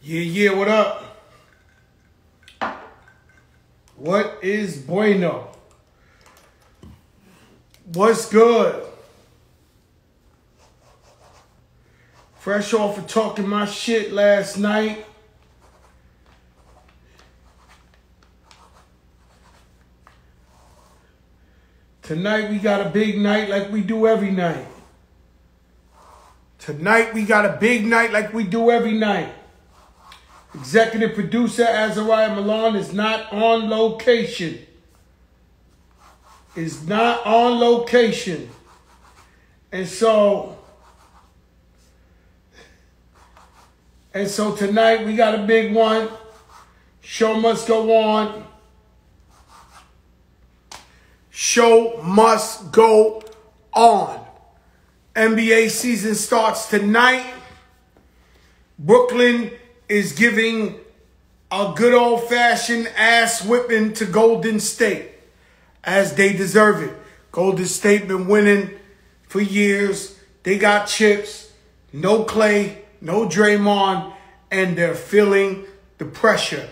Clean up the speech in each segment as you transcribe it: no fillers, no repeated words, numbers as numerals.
Yeah, what up? What is bueno? What's good? Fresh off of talking my shit last night. Tonight we got a big night like we do every night. Tonight we got a big night like we do every night. Executive producer Azariah Milan is not on location. Is not on location. And so tonight we got a big one. Show must go on. Show must go on. NBA season starts tonight. Brooklyn is giving a good old-fashioned ass whipping to Golden State, as they deserve it. Golden State been winning for years. They got chips, no Clay, no Draymond, and they're feeling the pressure.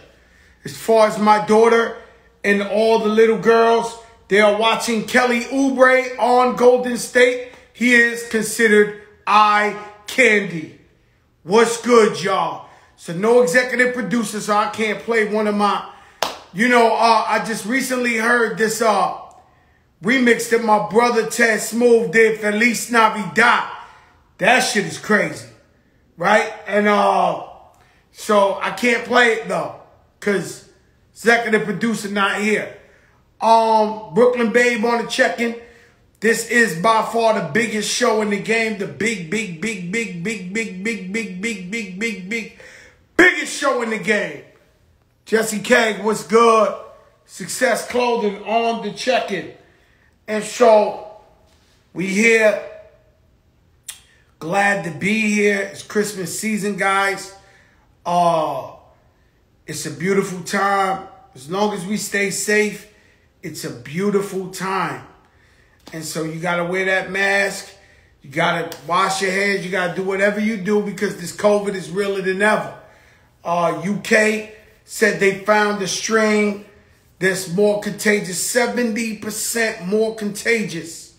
As far as my daughter and all the little girls, they are watching Kelly Oubre on Golden State. He is considered eye candy. What's good, y'all? So no executive producer, so I can't play one of my, I just recently heard this remix that my brother Ted Smooth did, Feliz Navidad. That shit is crazy, right? And so I can't play it though, because executive producer not here. Brooklyn Babe on the check-in. This is by far the biggest show in the game. The biggest show in the game. Jesse Keg, what's good? Success Clothing on the check-in. And so we here. Glad to be here. It's Christmas season, guys. It's a beautiful time. As long as we stay safe, it's a beautiful time. And so you got to wear that mask. You got to wash your hands. You got to do whatever you do because this COVID is realer than ever. UK said they found a strain that's more contagious, 70% more contagious.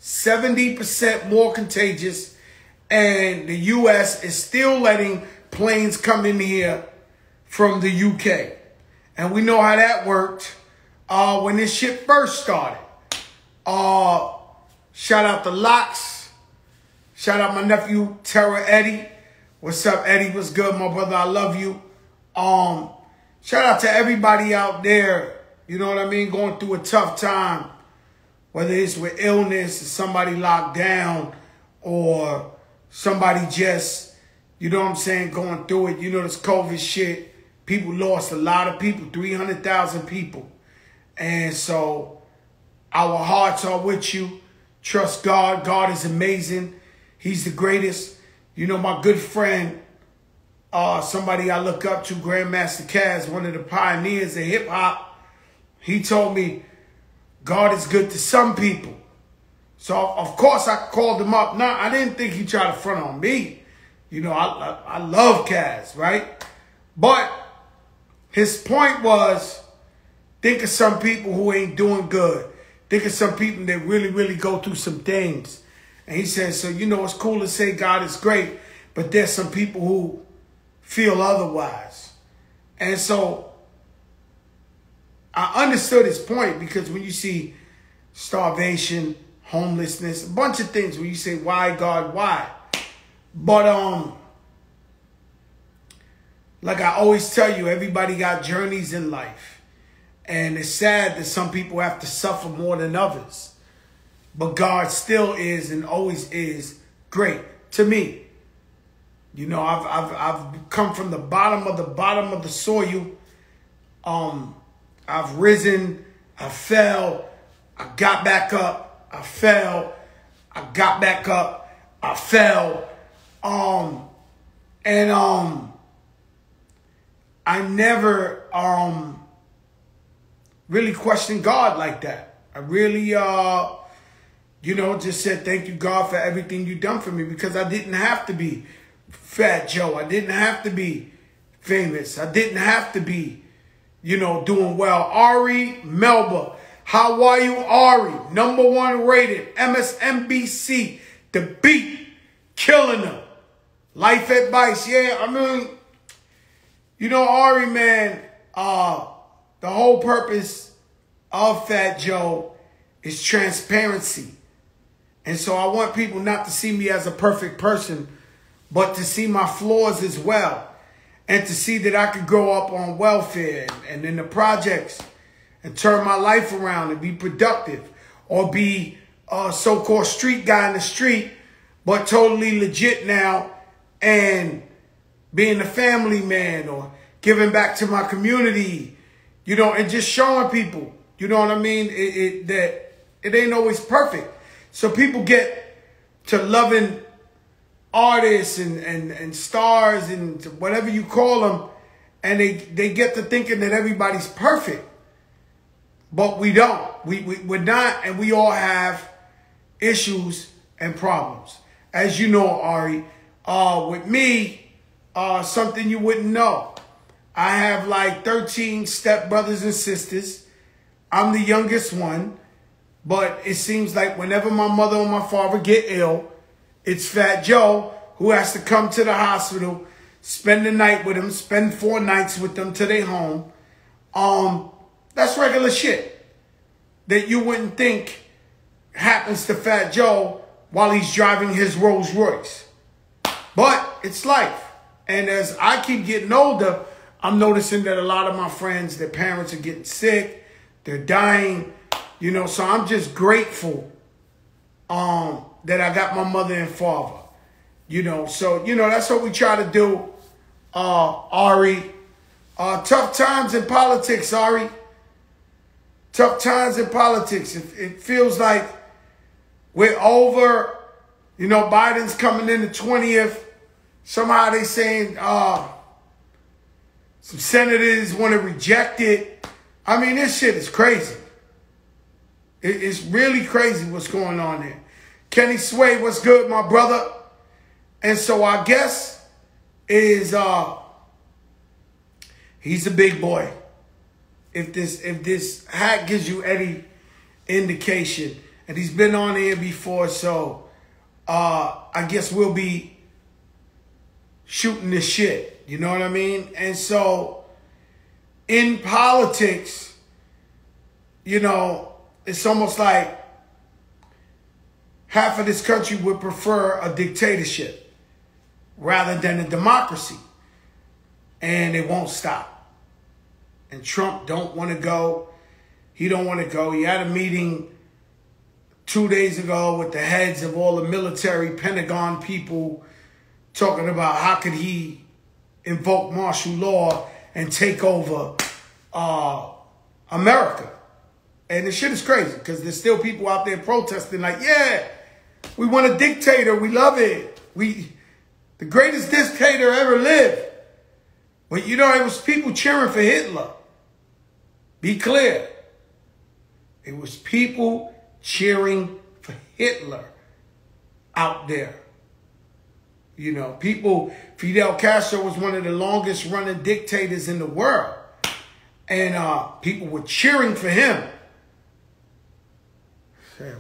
70% more contagious. And the US is still letting planes come in here from the UK. And we know how that worked when this shit first started. Shout out to Locks. Shout out my nephew, Terror Eddie. What's up, Eddie? What's good, my brother? I love you. Shout out to everybody out there, you know what I mean, going through a tough time. Whether it's with illness or somebody locked down or somebody just, you know what I'm saying, going through it. You know, this COVID shit, people lost a lot of people, 300,000 people. And so our hearts are with you. Trust God. God is amazing. He's the greatest. You know, my good friend, somebody I look up to, Grandmaster Caz, one of the pioneers of hip-hop, he told me, God is good to some people. So, of course, I called him up. Nah, I didn't think he tried to front on me. You know, I love Caz, right? But his point was, think of some people who ain't doing good. Think of some people that really, really go through some things. And he said, so, you know, it's cool to say God is great, but there's some people who feel otherwise. And so I understood his point because when you see starvation, homelessness, a bunch of things where you say, why, God, why? But like I always tell you, everybody got journeys in life. And it's sad that some people have to suffer more than others. But God still is and always is great to me. You know, I've come from the bottom of the soil. I've risen, I fell, I got back up, I fell, I got back up, I fell. I never really questioned God like that. I really just said, thank you, God, for everything you've done for me, because I didn't have to be Fat Joe. I didn't have to be famous. I didn't have to be, you know, doing well. Ari Melba. How are you, Ari? #1 rated. MSNBC. The Beat. Killing them. Life advice. Yeah, I mean, you know, Ari, man, the whole purpose of Fat Joe is transparency. And so I want people not to see me as a perfect person, but to see my flaws as well. And to see that I could grow up on welfare and in the projects and turn my life around and be productive, or be a so-called street guy in the street, but totally legit now, and being a family man, or giving back to my community, you know, and just showing people, you know what I mean, that it ain't always perfect. So people get to loving artists and stars and whatever you call them, and they get to thinking that everybody's perfect. But we don't. We're not, and we all have issues and problems. As you know, Ari, with me, something you wouldn't know. I have like 13 stepbrothers and sisters. I'm the youngest one, but it seems like whenever my mother or my father get ill, it's Fat Joe who has to come to the hospital, spend the night with them, spend 4 nights with them till they home. That's regular shit that you wouldn't think happens to Fat Joe while he's driving his Rolls Royce. But it's life. And as I keep getting older, I'm noticing that a lot of my friends, their parents are getting sick, they're dying, you know, so I'm just grateful that I got my mother and father, you know. So, you know, that's what we try to do, Ari. Tough times in politics, Ari. Tough times in politics. It feels like we're over. You know, Biden's coming in the 20th. Somehow they saying some senators want to reject it. I mean, this shit is crazy. It's really crazy what's going on there. Kenny Sway, what's good, my brother? And so our guest is he's a big boy. If this hat gives you any indication, and he's been on here before, so I guess we'll be shooting the shit. You know what I mean? And so in politics, you know, it's almost like half of this country would prefer a dictatorship rather than a democracy. And it won't stop. And Trump don't want to go. He don't want to go. He had a meeting 2 days ago with the heads of all the military Pentagon people, talking about how could he invoke martial law and take over America. And the shit is crazy because there's still people out there protesting like, yeah, we want a dictator. We love it. The greatest dictator ever lived. But you know, it was people cheering for Hitler. Be clear. It was people cheering for Hitler out there. You know, people, Fidel Castro was one of the longest running dictators in the world. And people were cheering for him.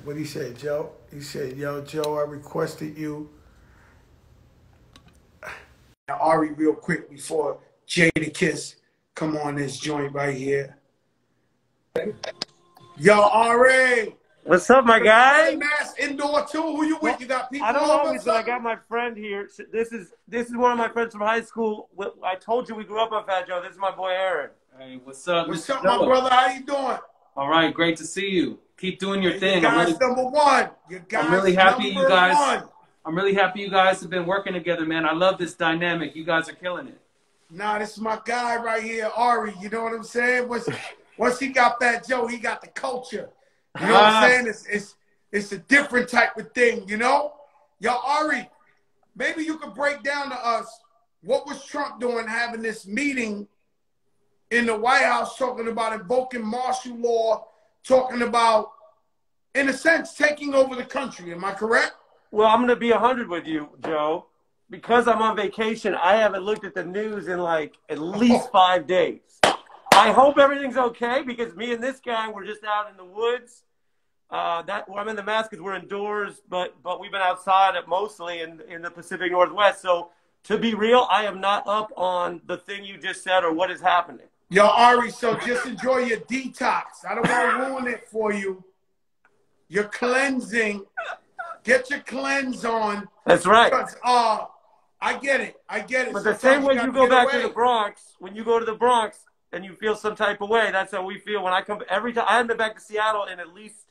What he said, Joe? He said, yo, Joe, I requested you. Now, Ari, real quick before Jadakiss come on this joint right here. Yo, Ari. What's up, my guy? Mass indoor too. Who you with? You got people. I don't always, but I got my friend here. This is one of my friends from high school. I told you we grew up on Fat Joe. This is my boy Aaron. Hey, what's up? What's up, my brother? How you doing? All right, great to see you. Keep doing your thing. You guys #1. You guys I'm really happy you guys. #1. I'm really happy you guys have been working together, man. I love this dynamic. You guys are killing it. Nah, this is my guy right here, Ari. You know what I'm saying? Once he got Fat Joe, he got the culture. You know what I'm saying? It's a different type of thing, you know? Yo, Ari, maybe you could break down to us what was Trump doing having this meeting in the White House talking about invoking martial law, talking about, in a sense, taking over the country. Am I correct? Well, I'm going to be 100 with you, Joe. because I'm on vacation, I haven't looked at the news in like at least 5 days. I hope everything's okay because me and this guy were just out in the woods. I'm in the mask because we're indoors, but we've been outside mostly in the Pacific Northwest. So to be real, I am not up on the thing you just said or what is happening. Yo, Ari, so just enjoy your detox. I don't want to ruin it for you. You're cleansing. Get your cleanse on. That's right. Because, I get it. I get it. But the same way you go back to the Bronx, when you go to the Bronx and you feel some type of way, that's how we feel when I come. Every time I haven't been back to Seattle in at least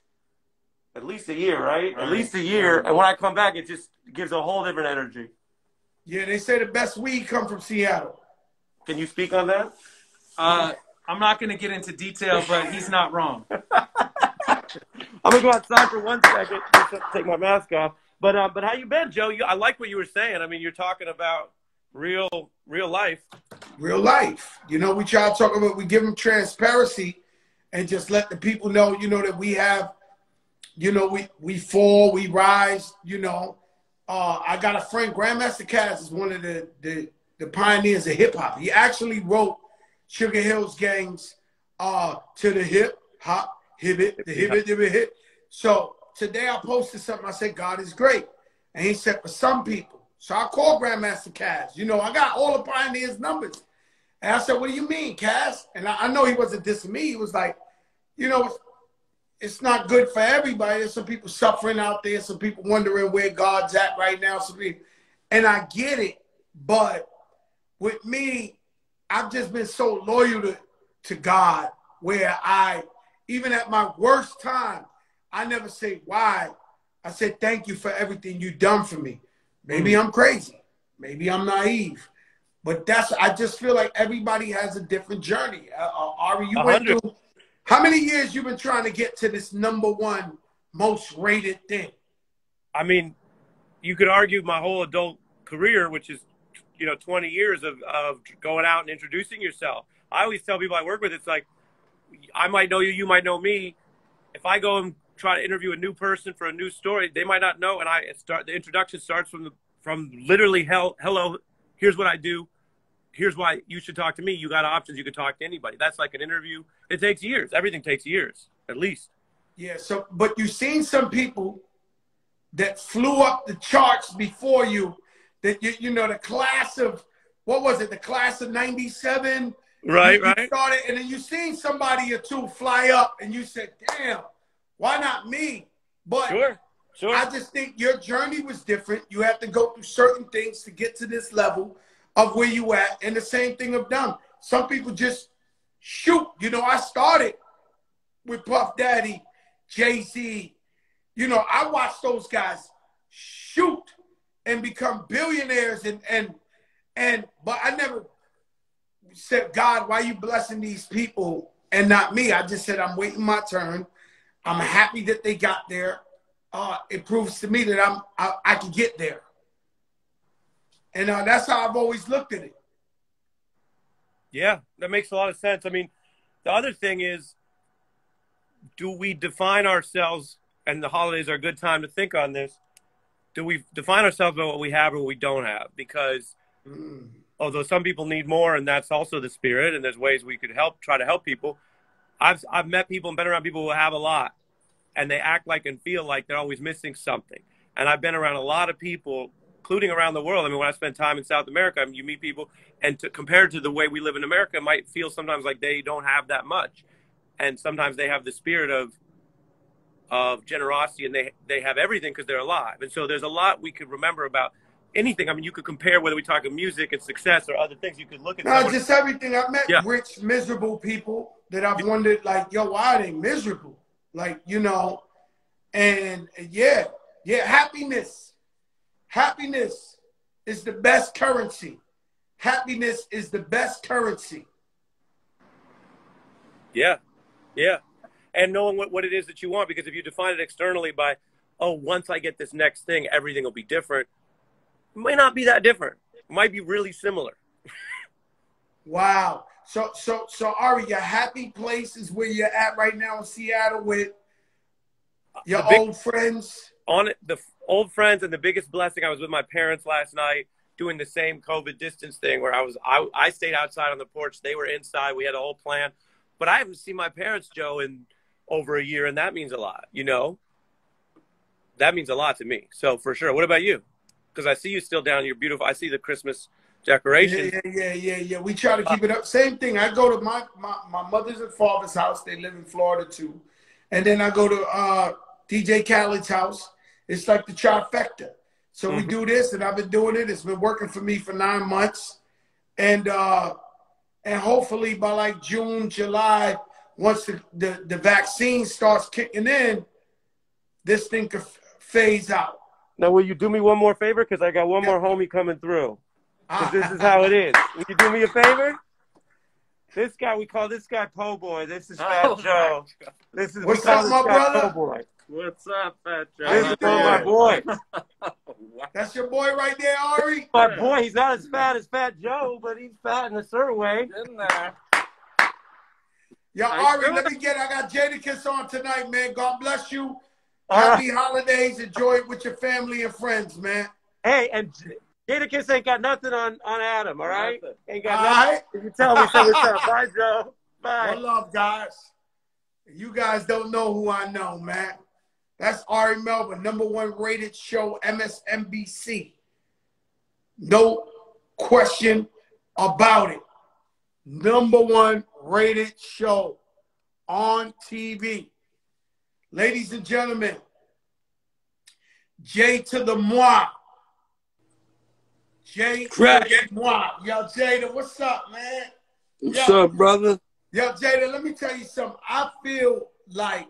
a year, right? At least a year. And when I come back, it just gives a whole different energy. Yeah, they say the best weed come from Seattle. Can you speak on that? I'm not going to get into detail, but he's not wrong. I'm gonna go outside for 1 second, just to take my mask off. But how you been, Joe? I like what you were saying. I mean, you're talking about real life. Real life. You know, we try to talk about, we give them transparency and just let the people know, you know, that we have, you know, we fall, we rise, you know. I got a friend, Grandmaster Caz is one of the pioneers of hip hop. He actually wrote Sugar Hill's Gang's To the Hip Hop, Hip It, the Hip It, Hip. So today I posted something, I said, God is great. And he said, for some people. So I called Grandmaster Caz. You know, I got all the pioneers' numbers. And I said, what do you mean, Caz? And I know he wasn't dissing me. He was like, you know, it's not good for everybody. There's some people suffering out there. Some people wondering where God's at right now. And I get it. But with me, I've just been so loyal to God where even at my worst time, I never say why. I said, thank you for everything you've done for me. Maybe I'm crazy. Maybe I'm naive. But I just feel like everybody has a different journey. Ari, you went through, how many years you been trying to get to this #1 most rated thing? I mean, you could argue my whole adult career, which is, 20 years of going out and introducing yourself. I always tell people I work with, it's like, I might know you, you might know me. If I go and try to interview a new person for a new story, they might not know. And the introduction starts from literally, hello, here's what I do. Here's why you should talk to me. You got options. You could talk to anybody. That's like an interview. It takes years. Everything takes years, at least. Yeah. So, but you've seen some people that flew up the charts before you, that you know, the class of, what was it? The class of 97. Right. Started, and then you seen somebody or two fly up and you said, damn, why not me? But sure. I just think your journey was different. You have to go through certain things to get to this level of where you at. And the same thing I've done. Some people just shoot. You know, I started with Puff Daddy, Jay-Z. You know, I watched those guys shoot and become billionaires but I never said, God, why are you blessing these people and not me? I just said, I'm waiting my turn. I'm happy that they got there. It proves to me that I can get there. And that's how I've always looked at it. Yeah, that makes a lot of sense. I mean, the other thing is, do we define ourselves, and the holidays are a good time to think on this, do we define ourselves by what we have or what we don't have? Because although some people need more, and that's also the spirit, and there's ways we could try to help people, I've met people and been around people who have a lot, and they act like and feel like they're always missing something. And I've been around a lot of people, including around the world. I mean, when I spend time in South America, I mean, you meet people, and compared to the way we live in America, it might feel sometimes like they don't have that much. And sometimes they have the spirit of generosity, and they have everything because they're alive. And so there's a lot we could remember about anything. I mean, you could compare whether we talk of music and success or other things. You could look at just everything. I've met rich, miserable people that I've wondered, like, yo, why are they miserable? Like, you know, and yeah, happiness. Happiness is the best currency. Happiness is the best currency. Yeah. And knowing what it is that you want, because if you define it externally by, oh, once I get this next thing, everything will be different, it might not be that different. It might be really similar. Wow. So Ari, your happy place is where you're at right now in Seattle with your old friends? The old friends, and the biggest blessing, I was with my parents last night. doing the same COVID distance thing where I stayed outside on the porch. They were inside. We had a whole plan. But I haven't seen my parents, Joe, in over a year, and that means a lot, you know? That means a lot to me. So for sure. What about you? Because I see you still down. You're beautiful. I see the Christmas decorations. Yeah. We try to keep it up. Same thing. I go to my mother's and father's house. They live in Florida too. And then I go to DJ Khaled's house. It's like the trifecta. So we do this, and I've been doing it. It's been working for me for 9 months. And hopefully by like June, July, once the vaccine starts kicking in, this thing could phase out. Now, will you do me one more favor? Because I got one more homie coming through. Because this is how it is. Will you do me a favor? This guy, we call this guy Po Boy. This is Fat Joe. What's up, my brother? Po Boy. What's up, Fat Joe? This is my boy. That's your boy right there, Ari? My boy, he's not as fat as Fat Joe, but he's fat in a certain way. In there. Yo, Ari, I got Jadakiss on tonight, man. God bless you. Happy holidays. Enjoy it with your family and friends, man. Hey, and Jadakiss ain't got nothing on Adam, all right? Nothing. Ain't got nothing. Right. You tell me so what's up. Bye, Joe. Bye. One love, guys. You guys don't know who I know, man. That's Ari Melber, #1 rated show, MSNBC. No question about it. #1 rated show on TV. Ladies and gentlemen, Jay to the moi. Jay to the moi. Yo, Jada, what's up, man? What's up, brother? Yo, Jada, let me tell you something. I feel like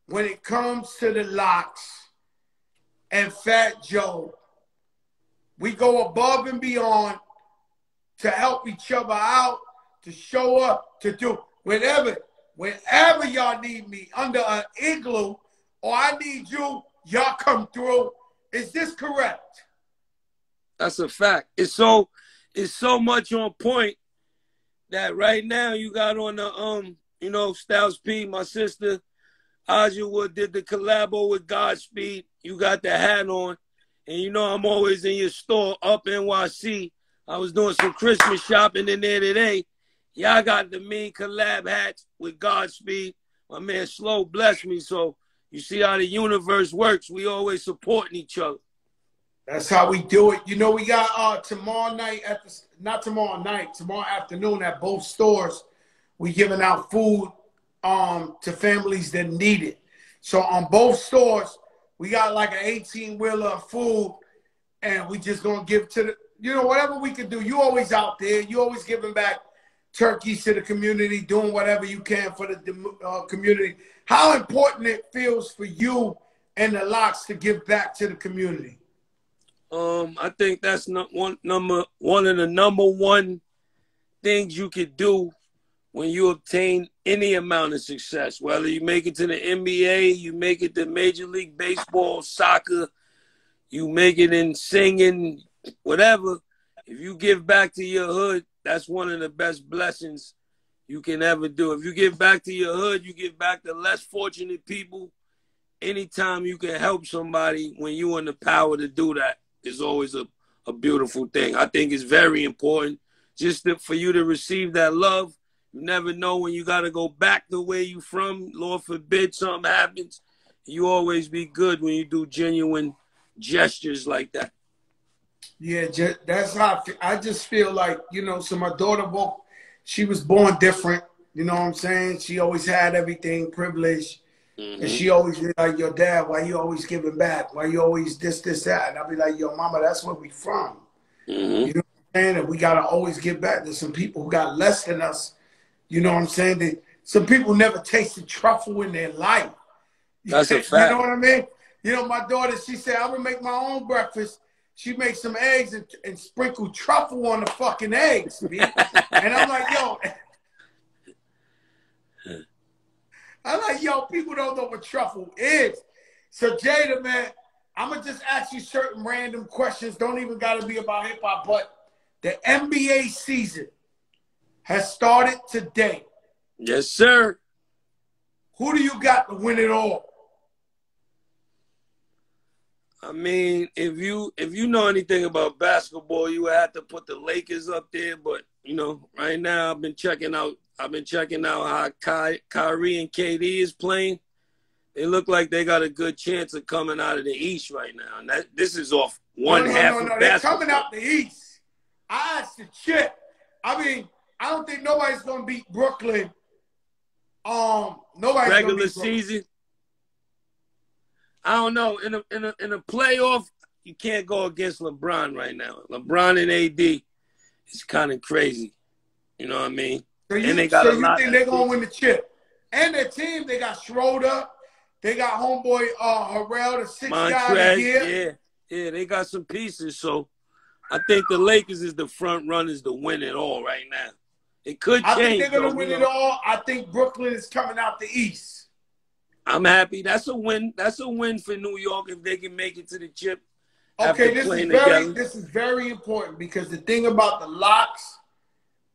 when it comes to the Locks and Fat Joe, we go above and beyond to help each other out, to show up, to do whenever y'all need me under an igloo or I need you, y'all come through. Is this correct? That's a fact. It's so much on point that right now you got on the Styles P, my sister, Aja Wood did the collabo with Godspeed. You got the hat on. And you know I'm always in your store up NYC. I was doing some Christmas shopping in there today. Y'all got the mean collab hats with Godspeed. My man Slow blessed me. So you see how the universe works. We always supporting each other. That's how we do it. You know, we got tomorrow night tomorrow afternoon at both stores, we giving out food to families that need it. So on both stores, we got like an 18-wheeler of food, and we just gonna give to the, whatever we can do. You always out there. You always giving back turkeys to the community, doing whatever you can for the community. How important it feels for you and the Locks to give back to the community? I think that's one of the #1 things you could do when you obtain any amount of success, whether you make it to the NBA, you make it to Major League Baseball, soccer, you make it in singing, whatever. If you give back to your hood, that's one of the best blessings you can ever do. If you give back to your hood, you give back to less fortunate people. Anytime you can help somebody when you're in the power to do that is always a beautiful thing. I think it's very important just for you to receive that love. You never know when you got to go back to where you from. Lord forbid something happens. You always be good when you do genuine gestures like that. Yeah, that's how I just feel like, so my daughter, she was born different. You know what I'm saying? She always had everything, privilege. Mm-hmm. And she always be like, yo, Dad, why you always giving back? Why you always this, that? And I'll be like, yo, Mama, that's where we from. Mm-hmm. You know what I'm saying? And we got to always give back. There's some people who got less than us. You know what I'm saying? Some people never tasted truffle in their life. That's a fact. You know what I mean? My daughter, she said, I'm going to make my own breakfast. She makes some eggs and sprinkle truffle on the fucking eggs, man. And I'm like, yo, people don't know what truffle is. So, Jada, man, I'm going to just ask you certain random questions. Don't even got to be about hip-hop, but the NBA season has started today. Yes, sir. Who do you got to win it all? I mean, if you know anything about basketball, you would have to put the Lakers up there. But you know, right now I've been checking out how Kyrie and KD is playing. They look like they got a good chance of coming out of the East right now. And this is off one half of basketball. They're coming out the East. I asked the Chip. I mean, I don't think nobody's gonna beat Brooklyn. Nobody's regular gonna beat Brooklyn. Season. I don't know. In a playoff, you can't go against LeBron right now. LeBron and AD is kind of crazy. You know what I mean? So you, and they got so you think they're gonna win the chip? And their team, they got Schroeder, they got homeboy Harrell, the sixth guy of the year. Yeah, they got some pieces. So I think the Lakers is the front runners to win it all right now. It could change. I think they're gonna win it all. I think Brooklyn is coming out the East. I'm happy. That's a win. That's a win for New York if they can make it to the chip. Okay, this is very important because the thing about the locks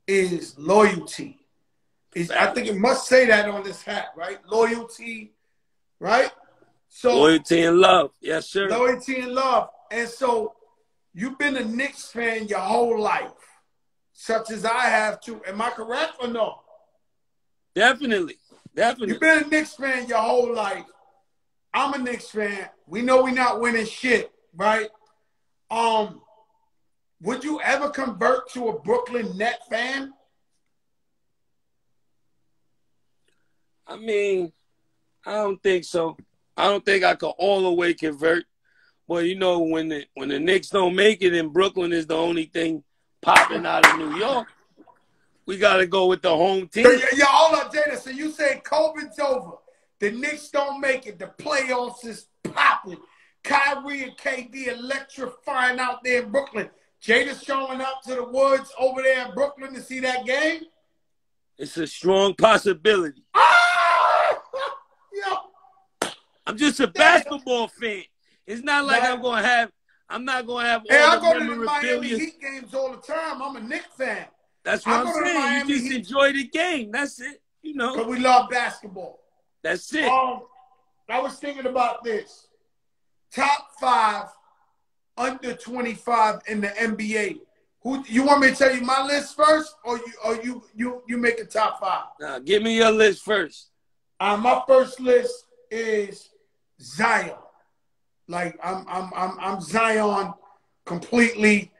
is loyalty. I think it must say that on this hat, right? Loyalty, right? So loyalty and love. Yes, sir. Loyalty and love. And so you've been a Knicks fan your whole life, such as I have too. Am I correct or no? Definitely. You've been a Knicks fan your whole life. I'm a Knicks fan. We know we're not winning shit, right? Would you ever convert to a Brooklyn Net fan? I mean, I don't think so. I don't think I could all the way convert. But you know, when the Knicks don't make it and Brooklyn is the only thing popping out of New York, we got to go with the home team. So, yeah, hold up, Jada. So you say COVID's over. The Knicks don't make it. The playoffs is popping. Kyrie and KD electrifying out there in Brooklyn. Jada's showing up to the woods over there in Brooklyn to see that game? It's a strong possibility. Ah! Yo. I'm just a basketball fan. It's not like I'm not going to have all I the go to the memorabilia. Miami Heat games all the time. I'm a Knicks fan. That's what I'm saying. You just enjoy the game. That's it. You know. Because we love basketball. That's it. I was thinking about this. Top 5 under 25 in the NBA. Who you want me to tell you my list first, or you make a top 5? Nah, give me your list first. My first list is Zion. Like I'm Zion completely.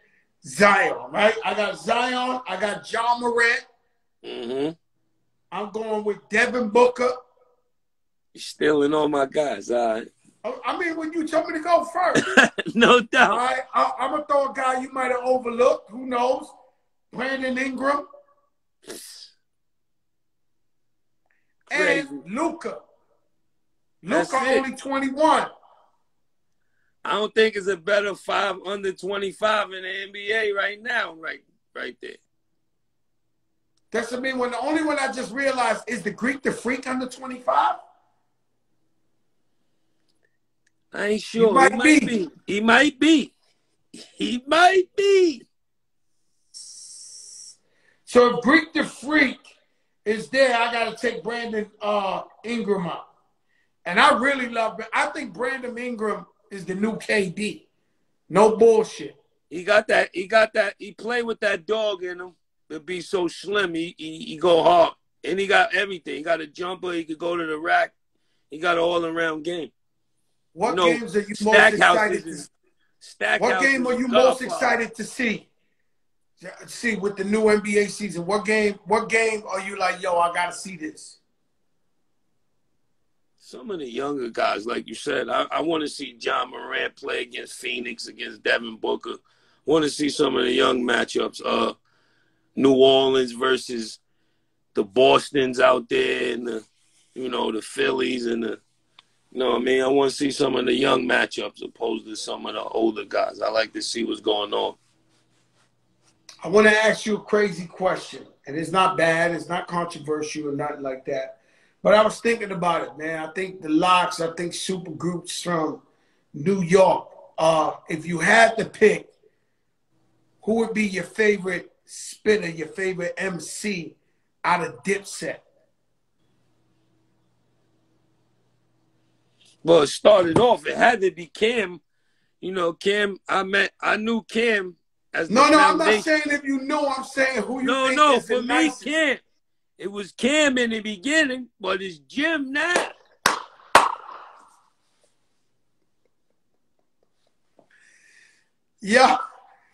Zion, right? I got Zion. I got Ja Morant. Mm-hmm. I'm going with Devin Booker. You're stealing all my guys, all right? I mean, when you told me to go first. No doubt. All right, I'm going to throw a guy you might have overlooked. Who knows? Brandon Ingram. Crazy. And Luka. Luka only 21. I don't think it's a better 5 under 25 in the NBA right now, right there. That's what I mean. When the only one I just realized is the Greek the Freak under 25. I ain't sure. He might be. So if Greek the Freak is there, I got to take Brandon Ingram out. And I really love I think Brandon Ingram is the new KD. No bullshit. He got that. He played with that dog in him to be so slim. He go hard. And he got everything. He got a jumper. He could go to the rack. He got an all-around game. What games are you most excited to see? What game are you most excited to see? See, with the new NBA season, what game are you like, yo, I got to see this? Some of the younger guys, like you said, I want to see Ja Morant play against Phoenix, against Devin Booker. I want to see some of the young matchups. New Orleans versus the Bostons out there, and the Phillies, and the, you know what I mean? I want to see some of the young matchups opposed to some of the older guys. I like to see what's going on. I want to ask you a crazy question, and it's not bad. It's not controversial or nothing like that. But I was thinking about it, man. I think the locks, I think super groups from New York. If you had to pick, who would be your favorite spitter, your favorite MC out of Dipset? Well, it started off, it had to be Cam you know, Cam, I knew Cam as the No, I'm not foundation. saying if you know. I'm saying who you think No, is the for me, nicest. Cam. It was Cam in the beginning, but it's Jim now. Yeah.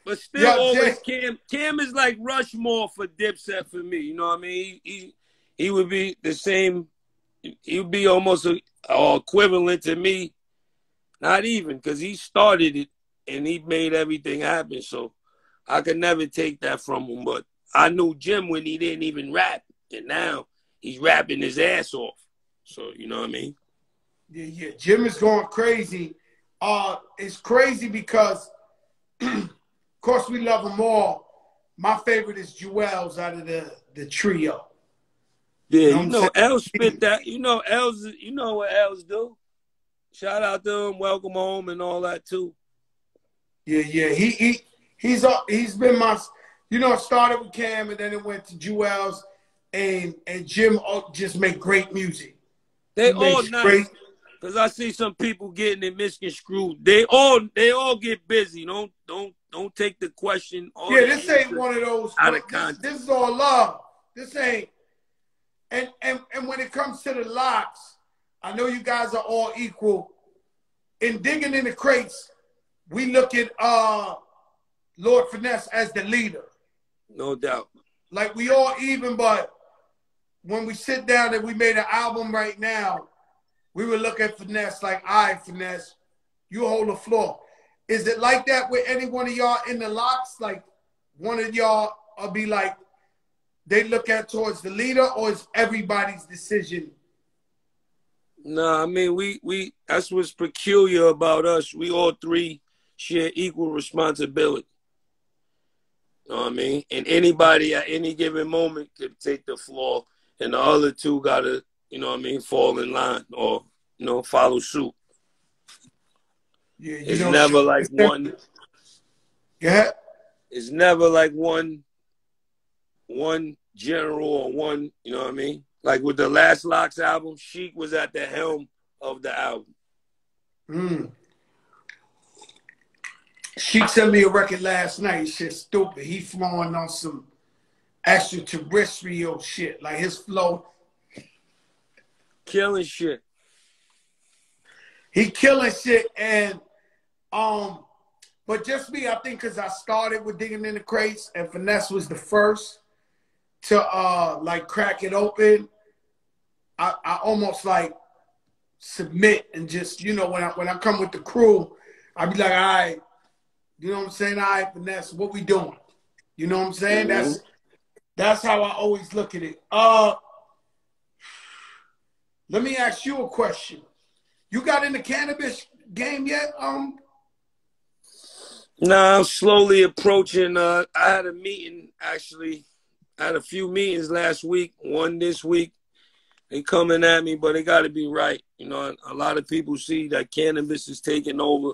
But still, Yeah, always Jay. Cam. Cam is like Rushmore for Dipset for me. You know what I mean? He would be the same. He would be almost equivalent to me. Not even, because he started it and he made everything happen. So I could never take that from him. But I knew Jim when he didn't even rap. And now he's rapping his ass off. So, you know what I mean? Yeah. Jim is going crazy. It's crazy because, of course, we love them all. My favorite is Jewels out of the trio. Yeah, you know, Els spit that. You know, you know what Els do. Shout out to him, welcome home, and all that too. Yeah. He's been my, you know, it started with Cam and then it went to Jewels and Jim just make great music. They all nice. Because I see some people getting it misconstrued. They all get busy. Don't take the question. This ain't one of those out of context. This is all love. This ain't. And when it comes to the locks, I know you guys are all equal. In Digging in the Crates, we look at Lord Finesse as the leader. No doubt. Like we all even, but when we sit down and we made an album right now, we would look at Finesse like, all right, Finesse, you hold the floor. Is it like that with any one of y'all in the locks? Like one of y'all will be like, they look at towards the leader, or is everybody's decision? No, I mean, we that's what's peculiar about us. We all three share equal responsibility. You know what I mean? And anybody at any given moment could take the floor, and the other two gotta, you know what I mean, fall in line or, you know, follow suit. Yeah, it's never like one. Yeah. It's never like one general or one, you know what I mean? Like with the last Locks album, Sheik was at the helm of the album. Sheik sent me a record last night. Shit stupid. He flowing on some extraterrestrial shit. Like his flow. Killing shit. He killing shit. And but just me, I think because I started with Digging in the Crates and Finesse was the first to like crack it open. I almost like submit and just, you know, when I come with the crew, I be like, all right, you know what I'm saying? All right, Finesse, what we doing? You know what I'm saying? Mm-hmm. That's how I always look at it. Let me ask you a question. You got in the cannabis game yet? Nah, I'm slowly approaching. I had a meeting, actually. I had a few meetings last week, one this week. They coming at me, but they got to be right. You know, a lot of people see that cannabis is taking over,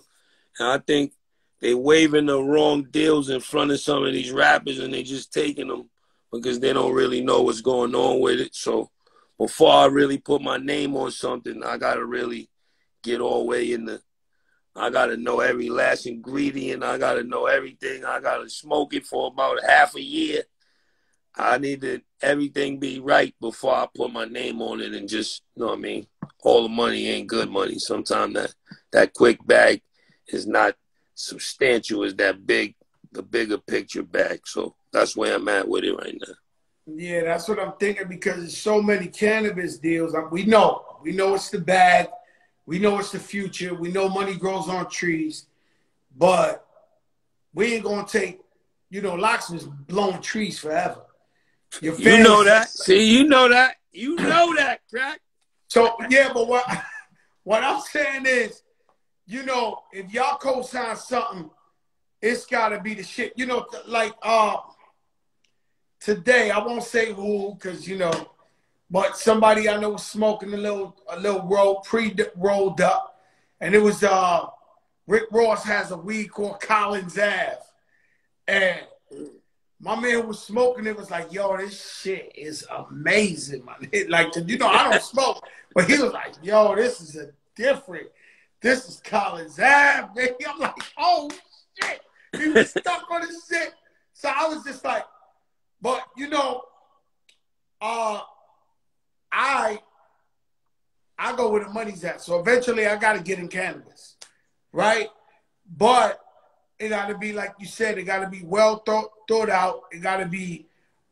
and I think they waving the wrong deals in front of some of these rappers, and they just taking them because they don't really know what's going on with it. So before I really put my name on something, I got to really get all the way in the, I got to know every last ingredient. I got to know everything. I got to smoke it for about half a year. I need to everything be right before I put my name on it and just, you know what I mean? All the money ain't good money. Sometimes that quick bag is not substantial as the bigger picture bag. So that's where I'm at with it right now. Yeah, that's what I'm thinking because there's so many cannabis deals. We know it's the bag. We know it's the future. We know money grows on trees. But we ain't going to take, you know, Locks was blowing trees forever. You know that. See, you know that. You know that, crack. So, yeah, but what I'm saying is, you know, if y'all co-sign something, it's got to be the shit. You know, like today, I won't say who because, you know, but somebody I know was smoking a little pre-rolled up. And it was Rick Ross has a weed called Collins Ave. And my man was smoking. It was like, yo, this shit is amazing, man. Like, you know, I don't smoke, but he was like, yo, this is a different. this is Collins Ave, baby. I'm like, oh shit. He was stuck on his shit. So I was just like, but you know, I go where the money's at. So eventually I gotta get in cannabis. Right? But it gotta be like you said, it gotta be well thought out. It gotta be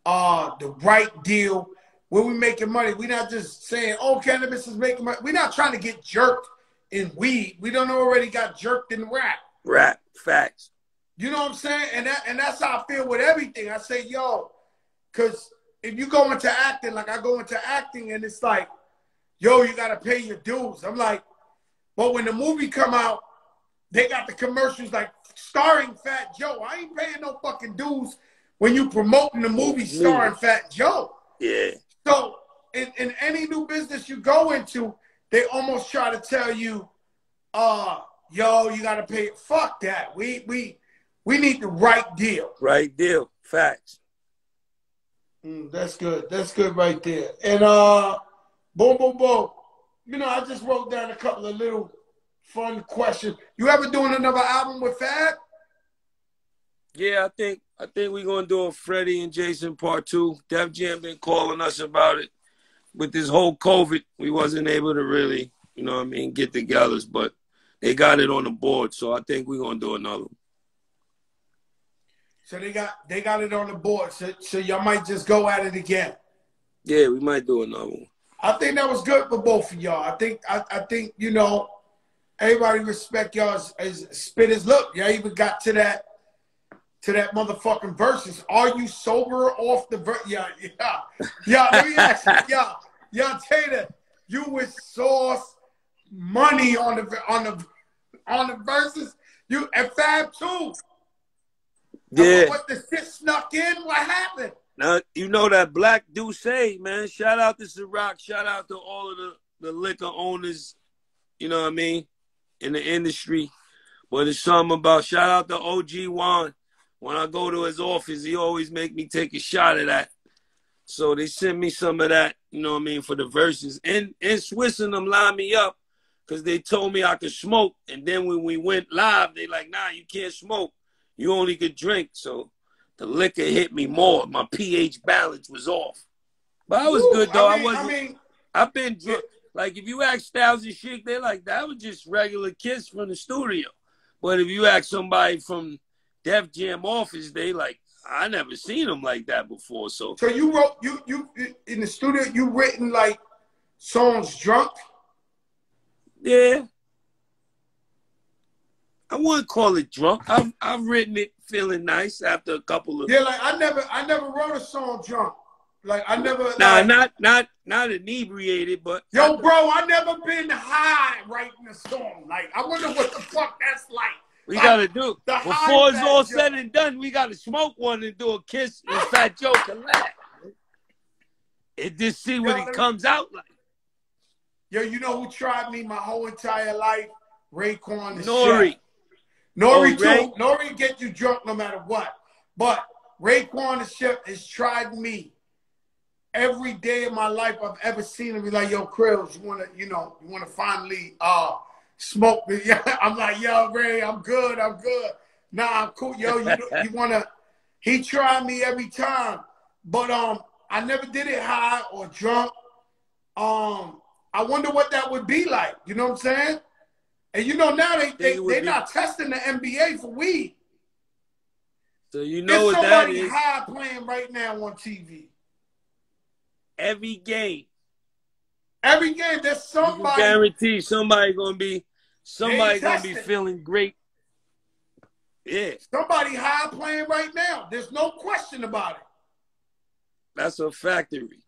the right deal. When we making money, we're not just saying, oh, cannabis is making money. We're not trying to get jerked in weed. We don't already got jerked in rap. Rap, facts. You know what I'm saying? And that's how I feel with everything. I say, yo, because if you go into acting, like I go into acting, and it's like, yo, you got to pay your dues. I'm like, but when the movie come out, they got the commercials like starring Fat Joe. I ain't paying no fucking dues when you promoting the movie starring Fat Joe. Yeah. So in any new business you go into, they almost try to tell you, yo, you got to pay. Fuck that. We need the right deal. Right deal. Facts. That's good. That's good right there. And boom, boom, boom. You know, I just wrote down a couple of little fun questions. You ever doing another album with Fab? Yeah, I think we're gonna do a Freddie and Jason part 2. Def Jam been calling us about it. With this whole COVID, we wasn't able to really, you know what I mean, get together, but they got it on the board, so I think we're gonna do another one. So they got it on the board. So y'all might just go at it again. Yeah, we might do another one. I think that was good for both of y'all. I think you know, everybody respect y'all as spitters. Look, y'all even got to that motherfucking verses. Are you sober off the verse? Yeah. Let me ask you, y'all Tater, you with Sauce money on the verses. You and Fab too. Yeah. What the shit snuck in? What happened? Now, you know that Black Douce, man. Shout out to Ciroc. Shout out to all of the liquor owners, you know what I mean, in the industry. But it's something about, shout out to OG Juan. When I go to his office, he always make me take a shot of that. So they sent me some of that, you know what I mean, for the verses. And Swiss and them lined me up because they told me I could smoke. And then when we went live, they like, nah, you can't smoke. You only could drink. So the liquor hit me more. My pH balance was off. But I was good, though. I've been drunk. Like, if you ask Styles and Sheik, they're like, that was just regular Kiss from the studio. But if you ask somebody from Def Jam office, they like, I never seen them like that before. So you wrote, you in the studio, you written like songs drunk? Yeah. I wouldn't call it drunk. I've written it feeling nice after a couple of. Yeah, like I never wrote a song drunk. Like I never. Nah, like, not inebriated, but. Yo, bro, I never been high writing a song. Like I wonder what the fuck that's like. We gotta do before it's all said and done. We gotta smoke one and do a Kiss and Fat Joe collab, and just see what it comes out like. Yo, you know who tried me my whole entire life? Raekwon the Nori. Chef. Nori too. Ray? Nori get you drunk no matter what. But Raekwon the Chef has tried me every day of my life I've ever seen him. Be like, yo, Krills, you wanna finally smoke me? Yeah, I'm like, yo, Ray, I'm good. Nah, I'm cool. Yo, you wanna? He tried me every time, but I never did it high or drunk. I wonder what that would be like. You know what I'm saying? And you know now they're not testing the NBA for weed. So you know what that is. There's somebody high playing right now on TV. Every game, there's somebody. You can guarantee somebody gonna be feeling great. Yeah. Somebody high playing right now. There's no question about it. That's a factory.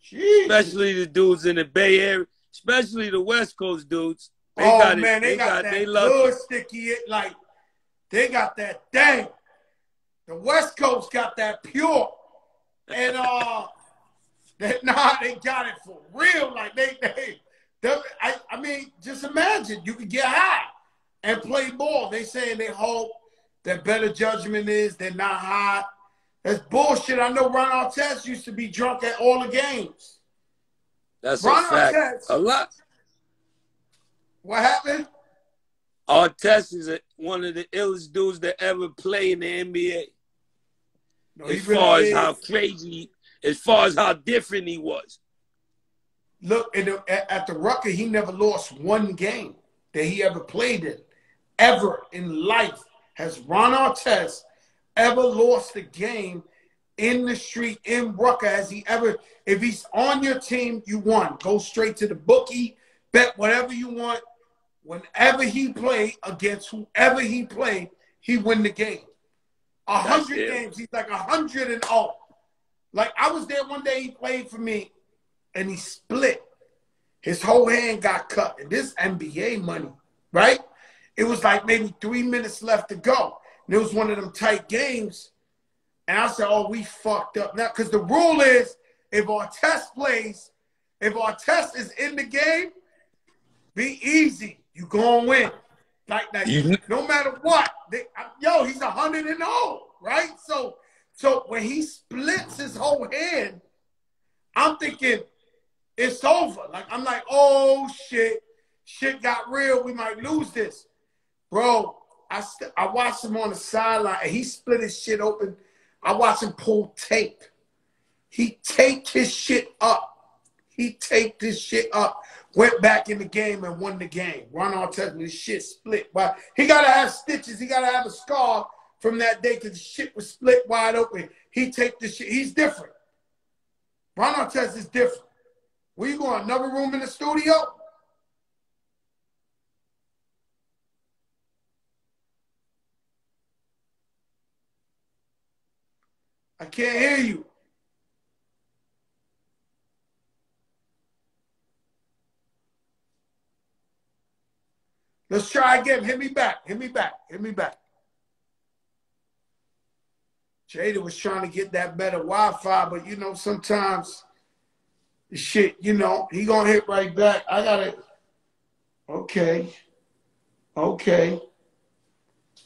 Jeez. Especially the dudes in the Bay Area, especially the West Coast dudes. They got that good sticky. Like they got that thing. The West Coast got that pure, and they got it for real. Like I mean, just imagine you could get high and play ball. They saying they hope that better judgment is they're not high. That's bullshit. I know Ron Artest used to be drunk at all the games. That's Ron a fact. Artest, a lot. What happened? Artest is one of the illest dudes that ever play in the NBA. No, As far as how crazy, as far as how different he was. Look, at the Rucker, he never lost one game that he ever played in. Ever in life has Ron Artest ever lost a game in the street, in Rucker? Has he ever, if he's on your team, you won. Go straight to the bookie, bet whatever you want. Whenever he played against whoever he played, he win the game. 100 games, he's like 100-0. Like, I was there one day, he played for me, and he split. His whole hand got cut. And this NBA money, right? It was like maybe 3 minutes left to go. And it was one of them tight games. And I said, oh, we fucked up now. Because the rule is, if Artest plays, if Artest is in the game, be easy. You gonna win. Like no matter what. He's 100-0, right? So when he splits his whole hand, I'm thinking it's over. Like, I'm like, oh shit. Shit got real. We might lose this. Bro, I watched him on the sideline and he split his shit open. I watched him pull tape. He taped his shit up. Went back in the game and won the game. Ron Artest with his shit split. But he got to have stitches. He got to have a scar from that day because the shit was split wide open. He taped the shit. He's different. Ron Artest is different. Where you going? Another room in the studio? I can't hear you. Let's try again. Hit me back. Jada was trying to get that better Wi-Fi, but, you know, sometimes the shit, you know, he going to hit right back. I got to. Okay.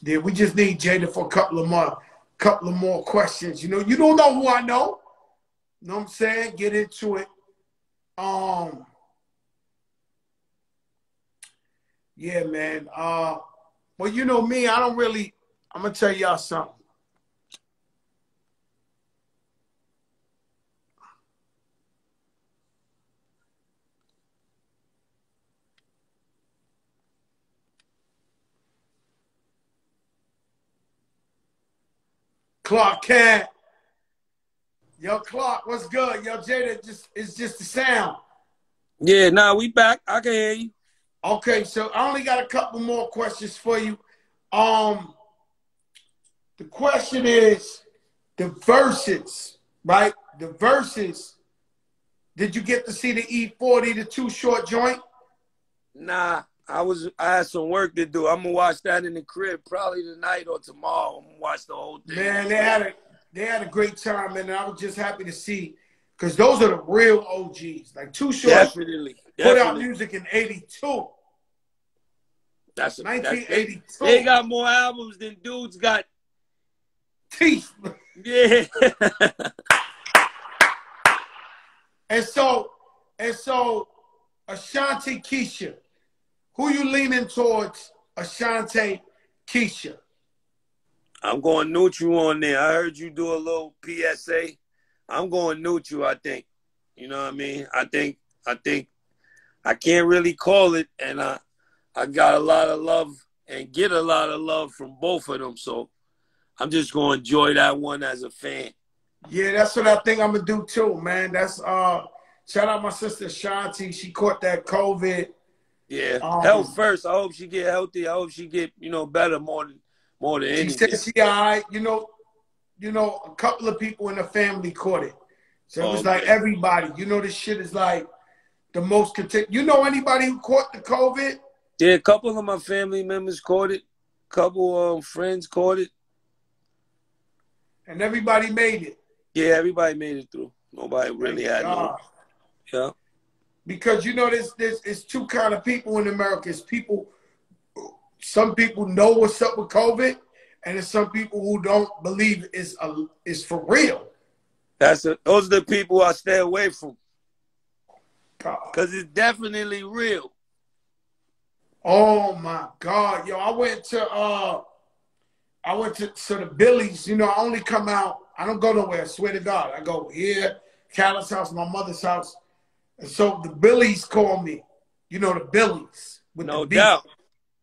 Yeah, we just need Jada for a couple of more questions. You know, you don't know who I know. You know what I'm saying? Get into it. Yeah, man. Well, you know me, I'm going to tell y'all something. Clark Kent. Yo, Clark, what's good? Yo, Jada, it's just the sound. Yeah, we back. I can hear you. Okay, so I only got a couple more questions for you. The question is the verses, right? The verses. Did you get to see the E40, the Too Short joint? Nah, I had some work to do. I'm gonna watch that in the crib probably tonight or tomorrow. I'm gonna watch the whole thing. Man, they had a great time, and I was just happy to see, because those are the real OGs. Like Too Short definitely put out music in '82. That's 1982. They got more albums than dudes got teeth. Yeah. and so Ashanti Keisha, who you leaning towards? Ashanti Keisha. I'm going neutral on there. I heard you do a little PSA. I'm going neutral, I think. You know what I mean? I think I can't really call it, and I got a lot of love and get a lot of love from both of them. So I'm just going to enjoy that one as a fan. Yeah, that's what I think I'm going to do too, man. That's shout out my sister Shanti. She caught that COVID. Yeah, health first. I hope she get healthy. I hope she get, better more than anything. She said she all right. You know, a couple of people in the family caught it. So it was like everybody. You know, this shit is like the most You know anybody who caught the COVID? Yeah, a couple of my family members caught it. A couple friends caught it. And everybody made it. Yeah, everybody made it through. Nobody really had no. Yeah. Because, there's two kind of people in America. It's some people know what's up with COVID, and there's some people who don't believe it's for real. Those are the people I stay away from. Because it's definitely real. Oh my God, yo! I went to the Billies. You know, I only come out. I don't go nowhere. I swear to God, I go here, Callum's house, my mother's house, and so the Billies call me. You know, the Billies with No the beat. doubt.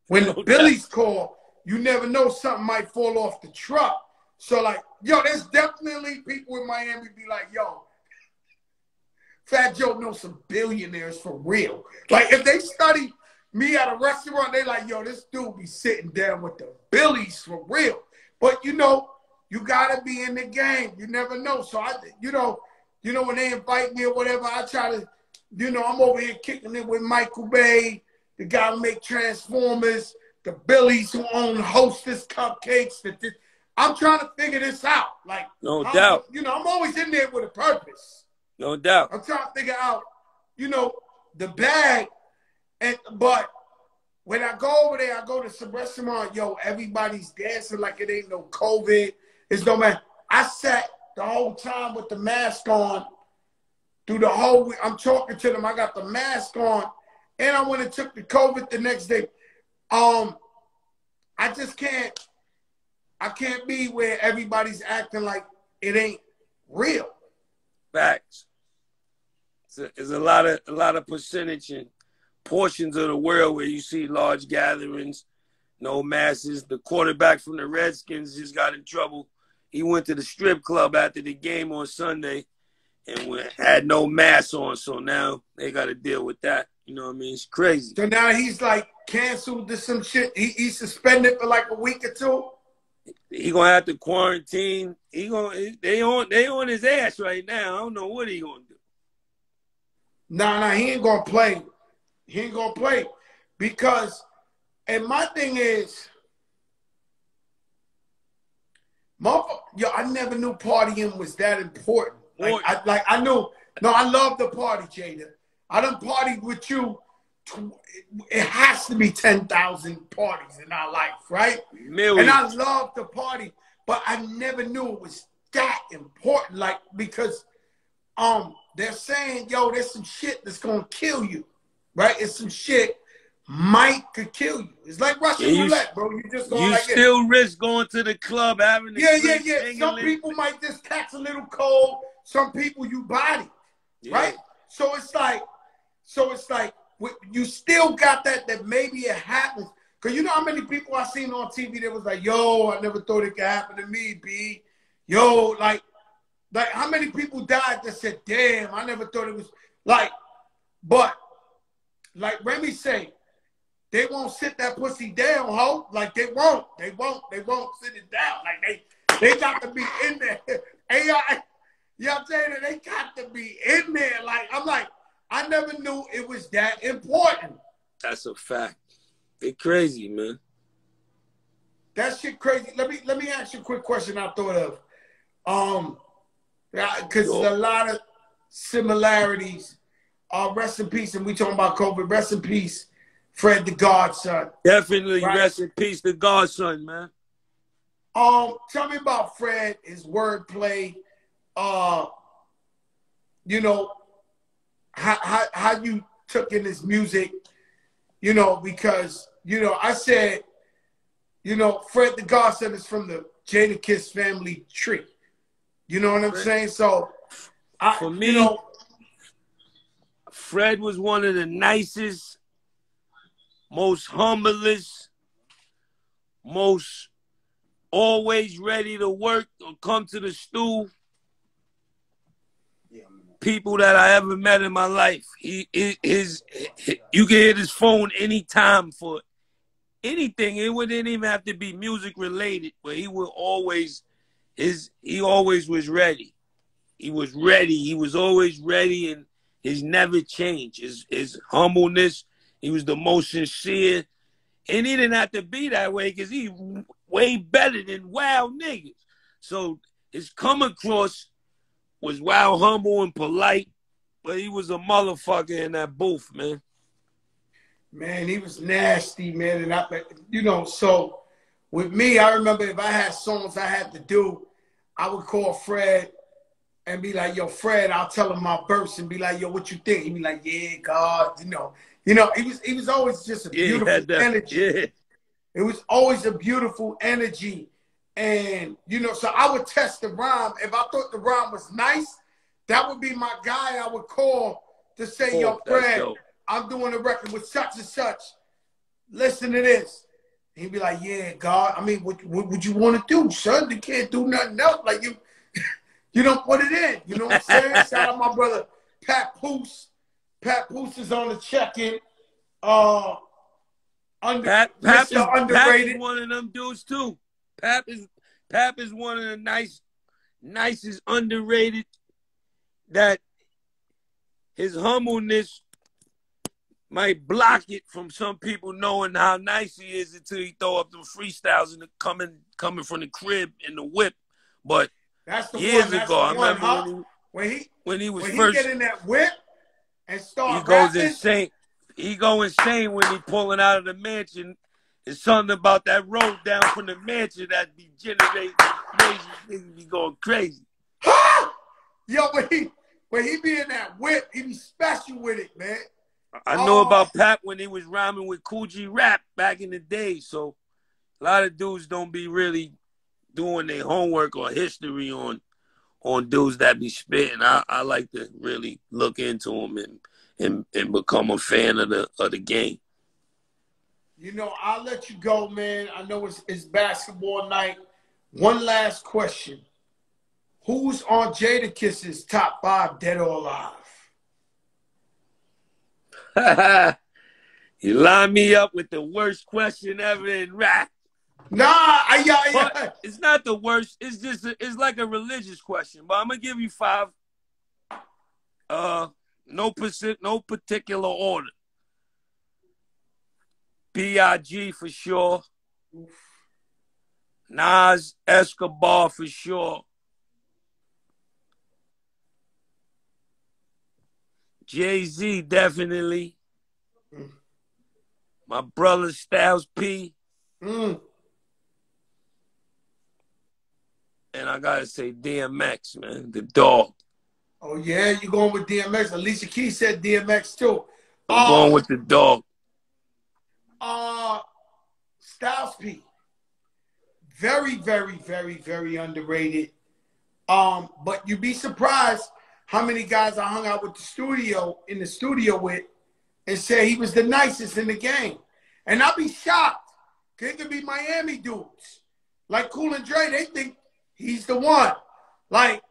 When No the Billies doubt. call, you never know, something might fall off the truck. So like, yo, there's definitely people in Miami be like, yo, Fat Joe knows some billionaires for real. Like if they study me at a restaurant, they like, yo, this dude be sitting down with the Billies for real. But you know, you gotta be in the game. You never know. So you know, when they invite me or whatever, I try to, I'm over here kicking it with Michael Bay, the guy who make Transformers, the Billies who own Hostess Cupcakes. I'm trying to figure this out. Like, No doubt. I'm always in there with a purpose. No doubt. I'm trying to figure out, the bag. But when I go over there, I go to some restaurant, yo, everybody's dancing like it ain't no COVID. It's no man. I sat the whole time with the mask on through the whole week. I'm talking to them. I got the mask on. And I went and took the COVID the next day. I just can't. I can't be where everybody's acting like it ain't real. Facts. There's a lot of percentage and portions of the world where you see large gatherings, no masses. The quarterback from the Redskins just got in trouble. He went to the strip club after the game on Sunday and had no mask on. So now they got to deal with that. You know what I mean? It's crazy. So now he's like canceled to some shit. He's suspended for like a week or two. He gonna have to quarantine. They on his ass right now. I don't know what he gonna do. Nah, he ain't gonna play. He ain't gonna play because, and my thing is, I never knew partying was that important. I knew. No, I love the party, Jada. I done partied with you. It has to be 10,000 parties in our life, right? Millions. And I love the party, but I never knew it was that important. Like, because they're saying, yo, there's some shit that's gonna kill you, right? It's some shit could kill you. It's like Russian roulette, bro. You just going like still risk going to the club, having yeah. Some people might just catch a little cold. Some people you body, right? So it's like you still got that maybe it happens. Because you know how many people I seen on TV that was like, yo, I never thought it could happen to me, B. Yo, like how many people died that said, damn, I never thought it was but like Remy say, they won't sit that pussy down, ho. Like they won't sit it down. Like they got to be in there. AI, you know what I'm saying? They got to be in there. Like, I'm like, I never knew it was that important. That's a fact. They crazy, man. That shit crazy. Let me ask you a quick question I thought of. Because there's a lot of similarities. Rest in peace, and we talking about COVID. Rest in peace, Fred the Godson. Definitely right? Rest in peace, the Godson, man. Tell me about Fred, his wordplay. You know, how you took in his music, because, I said, Fred the Godson is from the Jadakiss family tree. You know what I'm saying? So, for me, Fred was one of the nicest, most humblest, most always ready to work or come to the stool people that I ever met in my life. You can hit his phone anytime for anything. It wouldn't even have to be music related, but he would always was ready. He was ready. He was always ready, and his never changed. His humbleness. He was the most sincere, and he didn't have to be that way because he way better than wild niggas. So his come across was wild, humble, and polite, but he was a motherfucker in that booth, man. Man, he was nasty, man. And so with me, I remember if I had songs I had to do, I would call Fred and be like, yo, Fred, I'll tell him my verse and be like, yo, what you think? He'd be like, yeah, God, You know, he was always just a Yeah, he beautiful had that. energy. Yeah. It was always a beautiful energy. And, you know, so I would test the rhyme. If I thought the rhyme was nice, that would be my guy I would call to say, yo, That's Fred, dope. I'm doing a record with such and such. Listen to this. He'd be like, yeah, God, I mean, what would you want to do, son? You can't do nothing else. Like, you don't put it in. You know what I'm saying? Shout out my brother, Pat Poose. Pat Poose is on the check-in. Pap Mr. Underrated. is one of them dudes, too. Pap is one of the nicest underrated, that his humbleness might block it from some people knowing how nice he is until he throw up them freestyles and coming from the crib in the whip. But that's the years one. That's ago, the one, I remember when he get in that whip and start he goes rapping, insane. He go insane when he pulling out of the mansion. It's something about that road down from the mansion that be generating crazy. Niggas be going crazy. Yo, when he be in that whip, he be special with it, man. I know about Pap when he was rhyming with Kool G Rap back in the day. So a lot of dudes don't be really doing their homework or history on dudes that be spitting. I like to really look into them and become a fan of the game. You know, I'll let you go, man. I know it's basketball night. One last question. Who's on Jadakiss's top 5 dead or alive? You line me up with the worst question ever in rap. Nah, But it's not the worst. It's just it's like a religious question. But I'm gonna give you 5. No particular order. B.I.G. for sure. Nas, Escobar for sure. Jay-Z definitely. My brother Styles P. And I gotta say DMX, man, the dog. Oh yeah, you going with DMX? Alicia Keys said DMX too. I'm going with the dog. Styles P. Very, very, very, very underrated. But you'd be surprised how many guys I hung out with in the studio with and say he was the nicest in the game. And I'd be shocked. It could be Miami dudes. Like Cool and Dre, they think he's the one. Like,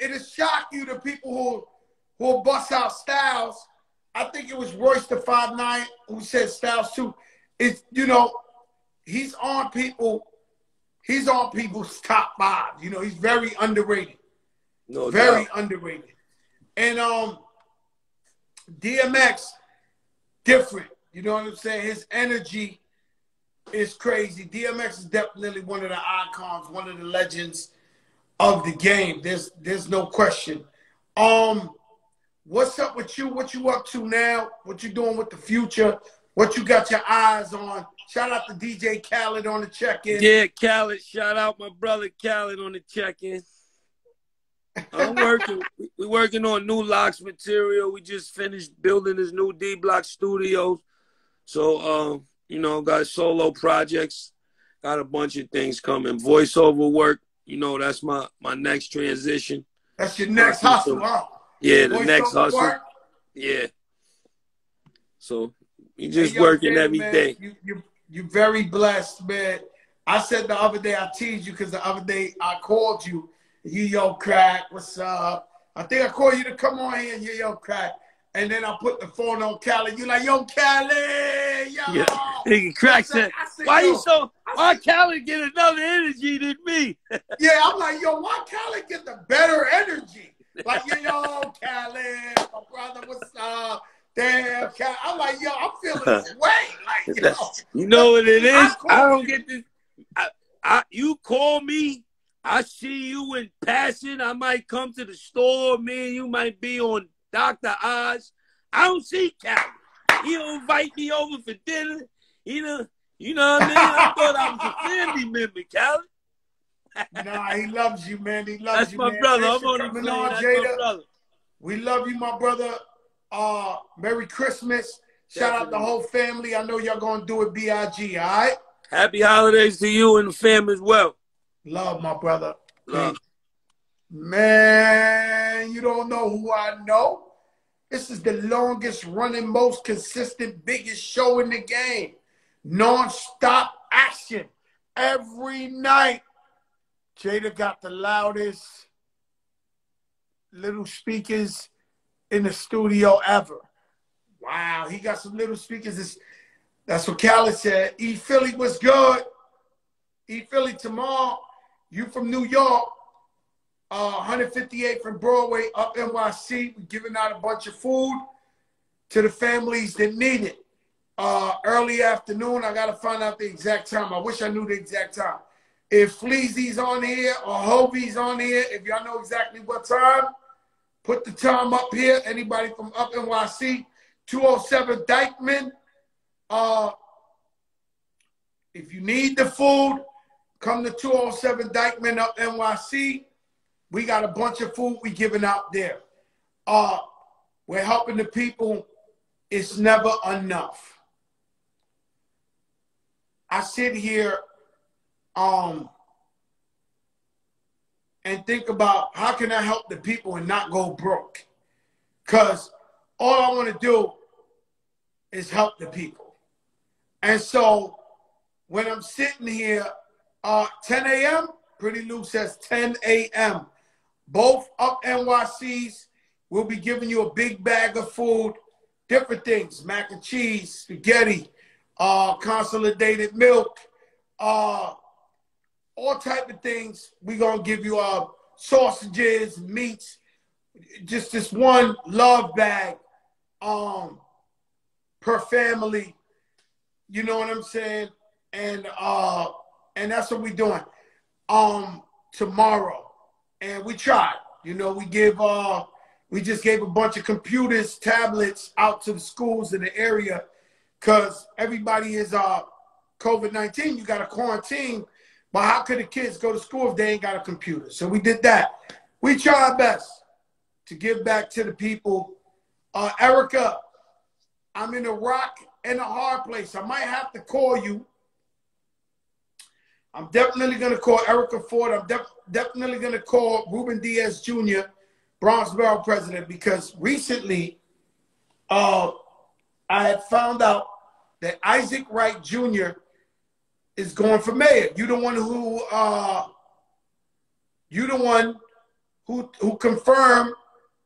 it'll shock you, the people who will bust out Styles. I think it was Royce the 5'9" who said Styles too. It's, you know, he's on people's top 5. You know, he's very underrated. No very doubt. underrated. And DMX, different. You know what I'm saying? His energy is crazy. DMX is definitely one of the icons, one of the legends of the game. There's no question. What's up with you? What you up to now? What you doing with the future? What you got your eyes on? Shout out to DJ Khaled on the check-in. Yeah, Khaled. Shout out my brother Khaled on the check-in. I'm working. We're working on new Locks material. We just finished building this new D Block studio. So, you know, got solo projects. Got a bunch of things coming. Voiceover work. You know, that's my next transition. That's your next hustle, huh? Yeah, the next hustle. Work? Yeah. So you just working every day. You're very blessed, man. I said the other day, I teased you because the other day I called you. Yo, Crack, what's up? I think I called you to come on here and yo, Crack. And then I put the phone on Khaled. You like, yo, Khaled, yo. Yeah. Nigga, Crack said, why Khaled get another energy than me? Yeah, I'm like, yo, why Khaled get the better energy? Like, yo, Khaled, my brother, what's up? Damn, Khaled. I'm like, yo, I'm feeling this way. Like, yo. You know what it is? I don't get this. You call me. I see you in passing. I might come to the store. Me and you might be on Dr. Oz. I don't see Khaled. He don't invite me over for dinner. You know what I mean? I thought I was a family member, Khaled. Nah, he loves you, man. He loves That's you, my man. brother. Thanks I'm on the plane. That's my brother. We love you, my brother. Merry Christmas. Shout out the whole family. I know y'all gonna do it BIG, all right? Happy holidays to you and the family as well. Love, my brother. Love. Man, you don't know who I know. This is the longest running, most consistent, biggest show in the game. Non-stop action every night. Jada got the loudest little speakers in the studio ever. Wow, he got some little speakers. That's what Khaled said. E Philly was good. E Philly tomorrow. You from New York. 158 from Broadway up NYC. We're giving out a bunch of food to the families that need it. Early afternoon. I got to find out the exact time. I wish I knew the exact time. If Fleazy's on here or Hovey's on here, if y'all know exactly what time, put the time up here. Anybody from up NYC, 207 Dykeman. If you need the food, come to 207 Dykeman up NYC. We got a bunch of food we giving out there. We're helping the people. It's never enough. I sit here and think about how can I help the people and not go broke? Because all I want to do is help the people. And so when I'm sitting here, 10 a.m., Pretty Lou says 10 a.m., both up NYCs will be giving you a big bag of food, different things, mac and cheese, spaghetti, consolidated milk, all type of things. We're going to give you sausages, meats, just this one love bag per family. You know what I'm saying? And that's what we're doing tomorrow. And we tried. You know, we just gave a bunch of computers, tablets out to the schools in the area because everybody is COVID-19. You got to quarantine. But how could the kids go to school if they ain't got a computer? So we did that. We try our best to give back to the people. Erica, I'm in a rock and a hard place. I might have to call you. I'm definitely going to call Erica Ford. I'm definitely going to call Ruben Diaz Jr., Bronx Borough president, because recently I had found out that Isaac Wright Jr. is going for mayor. You the one who confirmed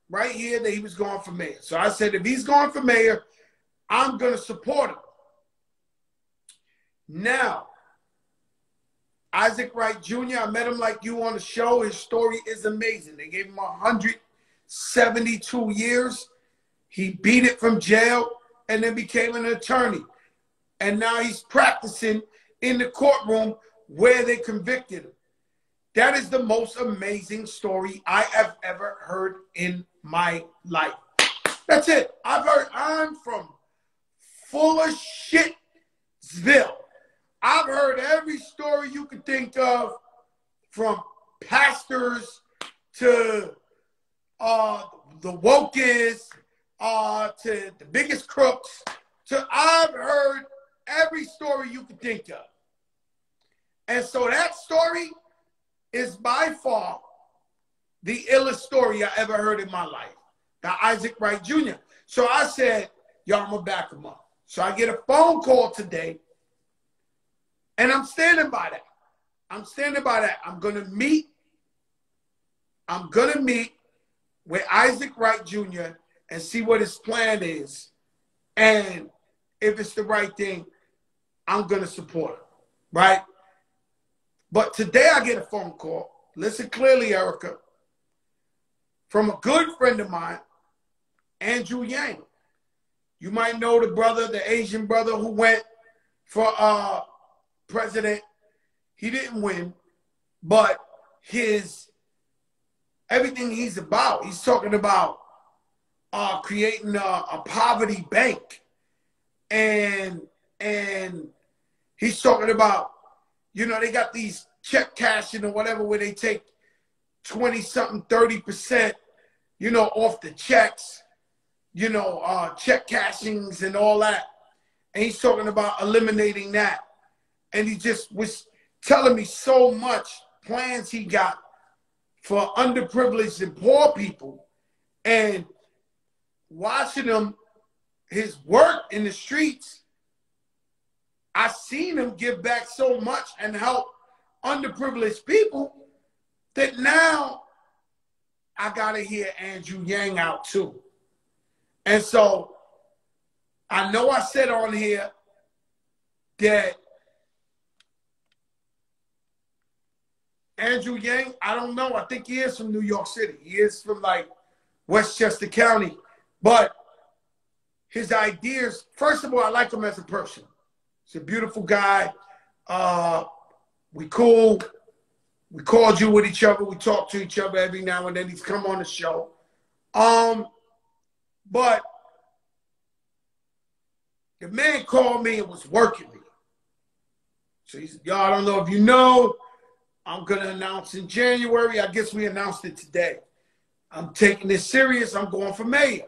right here that he was going for mayor. So I said, if he's going for mayor, I'm going to support him. Now, Isaac Wright Jr., I met him like you on the show. His story is amazing. They gave him 172 years. He beat it from jail and then became an attorney. And now he's practicing in the courtroom where they convicted him. That is the most amazing story I have ever heard in my life. That's it. I'm from full of shitville. I've heard every story you could think of, from pastors to the wokest, to the biggest crooks. I've heard every story you could think of. And so that story is by far the illest story I ever heard in my life. The Isaac Wright Jr. So I said, yo, I'm going to back him up. So I get a phone call today. And I'm standing by that. I'm standing by that. I'm going to meet with Isaac Wright Jr. and see what his plan is. And if it's the right thing, I'm going to support him. Right? But today I get a phone call. Listen clearly, Erica. From a good friend of mine, Andrew Yang. You might know the brother, the Asian brother who went for president. He didn't win, but everything he's about, he's talking about creating a poverty bank, and he's talking about, you know, they got these check cashing or whatever where they take 20-something, 30%, you know, off the checks. check cashings and all that. And he's talking about eliminating that. And he just was telling me so much plans he got for underprivileged and poor people. And watching him, his work in the streets, I seen him give back so much and help underprivileged people that now I got to hear Andrew Yang out too. And so I know I said on here that Andrew Yang, I don't know. I think he is from New York City. He is from like Westchester County. But his ideas, first of all, I like him as a person. He's a beautiful guy. We cool. We called you with each other. We talk to each other every now and then. He's come on the show. But the man called me and was working me. So he said, y'all, I don't know if you know, I'm going to announce in January. I guess we announced it today. I'm taking this serious. I'm going for mayor.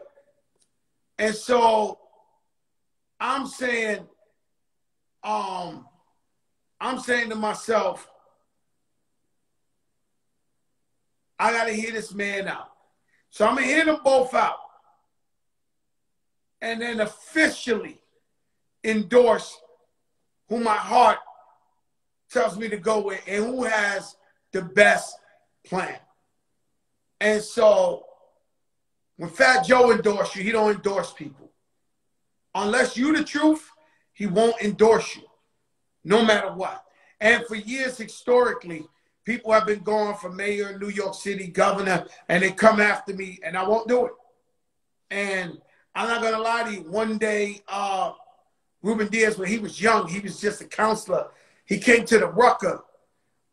And so I'm saying to myself, I got to hear this man out. So I'm going to hear them both out. And then officially endorse who my heart tells me to go with and who has the best plan. And so when Fat Joe endorse you, he don't endorse people. Unless you the truth, he won't endorse you, no matter what. And for years, historically, people have been going for mayor in New York City, governor, and they come after me, and I won't do it. And I'm not going to lie to you. One day, Ruben Diaz, when he was young, he was just a counselor. He came to the Rucker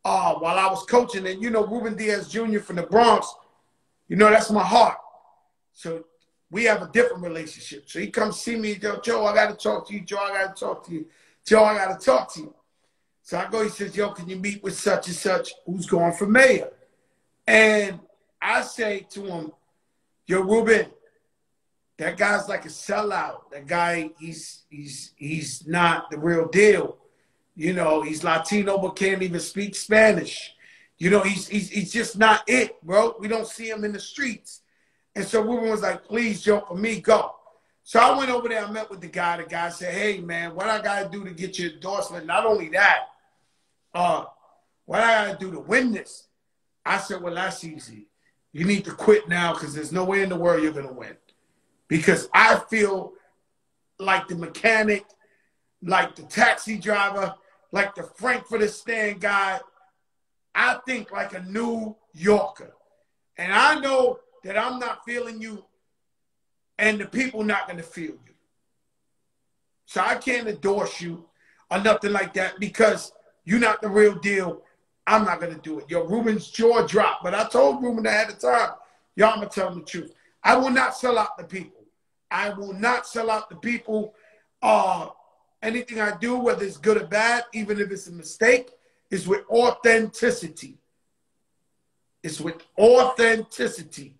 while I was coaching. And, Ruben Diaz Jr. from the Bronx, that's my heart. So we have a different relationship. So he comes see me, Joe, I got to talk to you. Joe, I got to talk to you. Joe, I got to talk to you. So I go, he says, yo, can you meet with such and such who's going for mayor? And I say to him, yo, Ruben, that guy's like a sellout. That guy, he's not the real deal. He's Latino but can't even speak Spanish. He's just not it, bro. We don't see him in the streets. And so Ruben was like, please, Joe, for me, go. So I went over there, I met with the guy. The guy said, hey, man, what I got to do to get your endorsement? Not only that, what I got to do to win this? I said, well, that's easy. You need to quit now because there's no way in the world you're going to win. Because I feel like the mechanic, like the taxi driver, like the Frankfurter stand guy. I think like a New Yorker. And I know that I'm not feeling you and the people not going to feel you. So I can't endorse you or nothing like that because you're not the real deal. I'm not going to do it. Yo, Ruben's jaw dropped. But I told Ruben at the time, y'all, I'm going to tell him the truth. I will not sell out the people. I will not sell out the people. Anything I do, whether it's good or bad, even if it's a mistake, is with authenticity. It's with authenticity.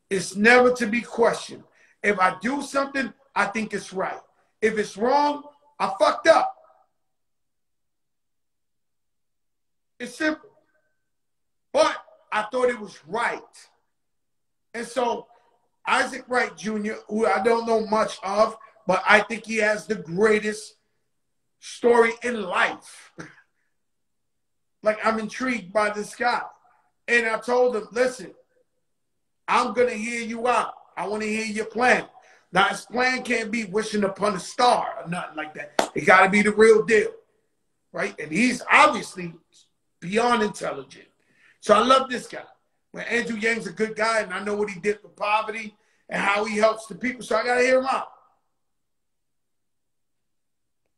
It's never to be questioned. If I do something, I think it's right. If it's wrong, I fucked up. It's simple. But I thought it was right. And so Isaac Wright Jr., who I don't know much of, but I think he has the greatest story in life. Like, I'm intrigued by this guy. And I told him, listen, I'm going to hear you out. I want to hear your plan. Now, his plan can't be wishing upon a star or nothing like that. It got to be the real deal, right? And he's obviously beyond intelligent. So I love this guy. When Andrew Yang's a good guy, and I know what he did for poverty and how he helps the people, so I got to hear him out.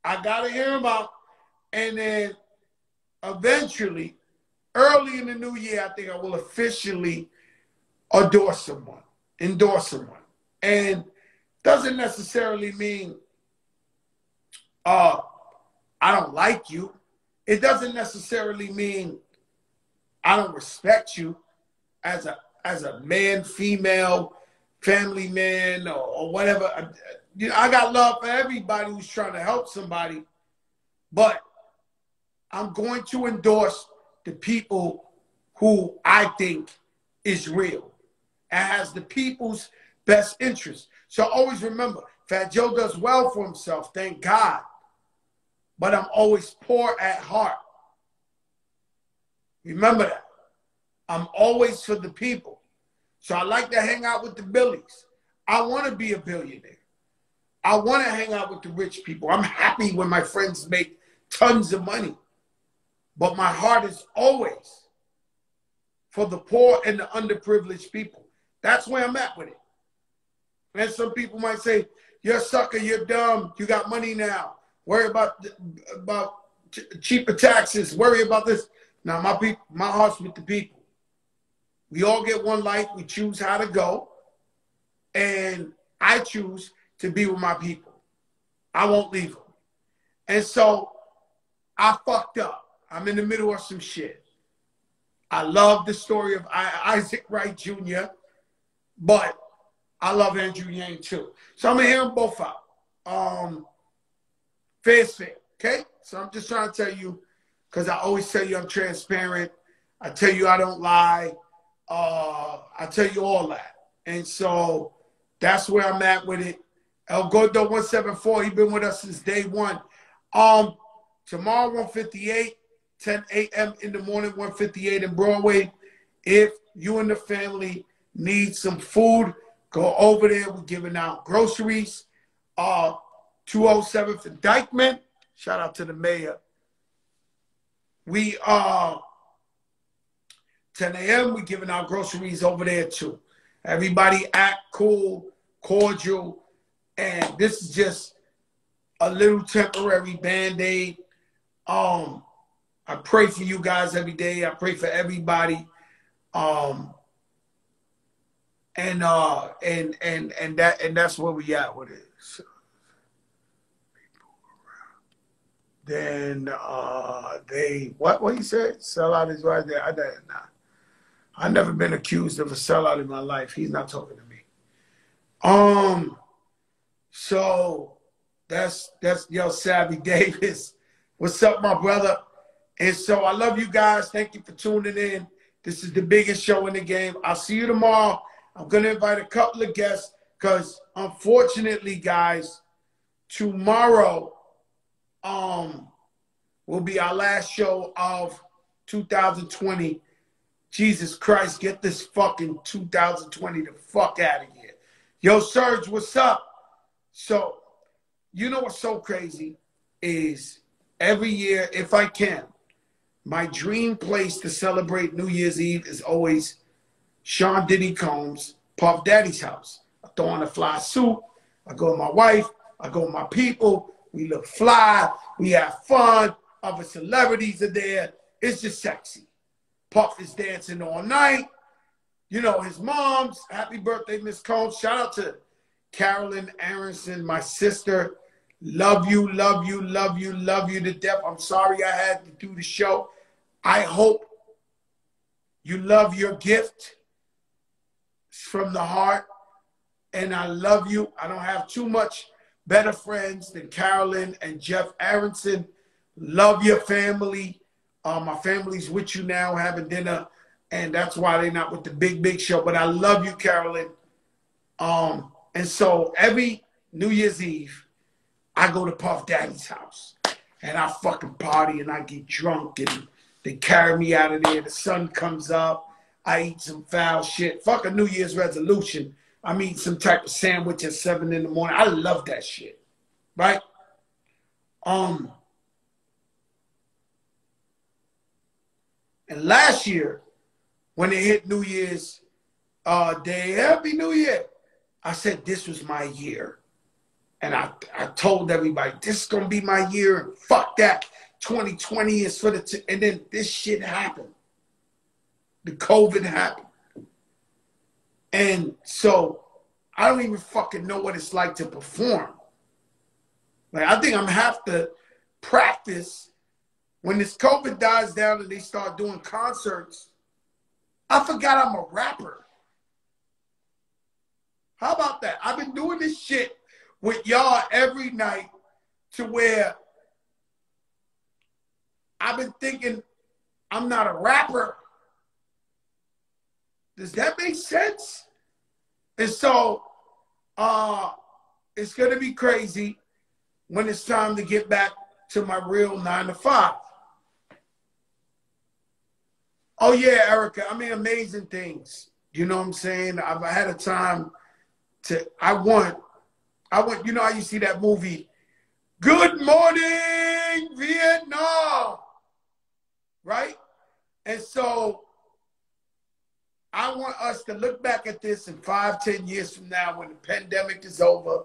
I got to hear him out. And then eventually, early in the new year, I think I will officially endorse someone. And doesn't necessarily mean I don't like you. It doesn't necessarily mean I don't respect you as a man, female, family man or whatever. You know, I got love for everybody who's trying to help somebody, but I'm going to endorse the people who I think is real and has the people's best interest. So always remember, Fat Joe does well for himself, thank God. But I'm always poor at heart. Remember that. I'm always for the people. So I like to hang out with the Billies. I want to be a billionaire. I want to hang out with the rich people. I'm happy when my friends make tons of money. But my heart is always for the poor and the underprivileged people. That's where I'm at with it. And some people might say, you're a sucker, you're dumb, you got money now. Worry about cheaper taxes, worry about this. Now, my heart's with the people. We all get one life. We choose how to go. And I choose to be with my people. I won't leave them. And so I fucked up. I'm in the middle of some shit. I love the story of Isaac Wright Jr., but I love Andrew Yang too. So I'm going to hear them both out. Fair's fair, okay? So I'm just trying to tell you, because I always tell you I'm transparent. I tell you I don't lie. I tell you all that. And so that's where I'm at with it. El Gordo 174, he's been with us since day one. Tomorrow, 158, 10 a.m. in the morning, 158 in Broadway. If you and the family need some food, go over there. We're giving out groceries. 207th and Dykeman. Shout out to the mayor. We 10 a.m. We're giving out groceries over there too. Everybody act cool, cordial, and this is just a little temporary Band-Aid. I pray for you guys every day. I pray for everybody. And that's where we at with it. So, then what he said? Sellout is right there. I never been accused of a sellout in my life. He's not talking to me. So that's Yo Savvy Davis. What's up, my brother? And so I love you guys. Thank you for tuning in. This is the biggest show in the game. I'll see you tomorrow. I'm gonna invite a couple of guests because unfortunately, guys, tomorrow will be our last show of 2020. Jesus Christ, get this fucking 2020 the fuck out of here. Yo, Serge, what's up? So, you know what's so crazy is every year, if I can, my dream place to celebrate New Year's Eve is always Sean Diddy Combs' Puff Daddy's house. I throw on a fly suit. I go with my wife. I go with my people. We look fly. We have fun. Other celebrities are there. It's just sexy. Puff is dancing all night. You know, his mom's. Happy birthday, Miss Combs. Shout out to Carolyn Aronson, my sister. Love you, love you, love you, love you to death. I'm sorry I had to do the show. I hope you love your gift. It's from the heart. And I love you. I don't have too much better friends than Carolyn and Jeff Aronson. Love your family. My family's with you now having dinner. And that's why they're not with the big show. But I love you, Carolyn. And so every New Year's Eve, I go to Puff Daddy's house. And I fucking party and I get drunk. And they carry me out of there. The sun comes up. I eat some foul shit. Fuck a New Year's resolution. I'm eating some type of sandwich at 7 in the morning. I love that shit. Right? And last year, when it hit New Year's Day, Happy New Year, I said this was my year. And I told everybody, this is going to be my year. Fuck that. 2020 is for the... And then this shit happened. The COVID happened. And so I don't even fucking know what it's like to perform. Like, I think I'm going to have to practice. When this COVID dies down and they start doing concerts, I forgot I'm a rapper. this shit with y'all every night to where I've been thinking I'm not a rapper. Does that make sense? And so it's going to be crazy when it's time to get back to my real 9 to 5. Oh, yeah, Erica. I mean, amazing things. You know what I'm saying? I've had a time to, I want, you know how you see that movie, Good Morning, Vietnam, right? And so I want us to look back at this in 5, 10 years from now when the pandemic is over,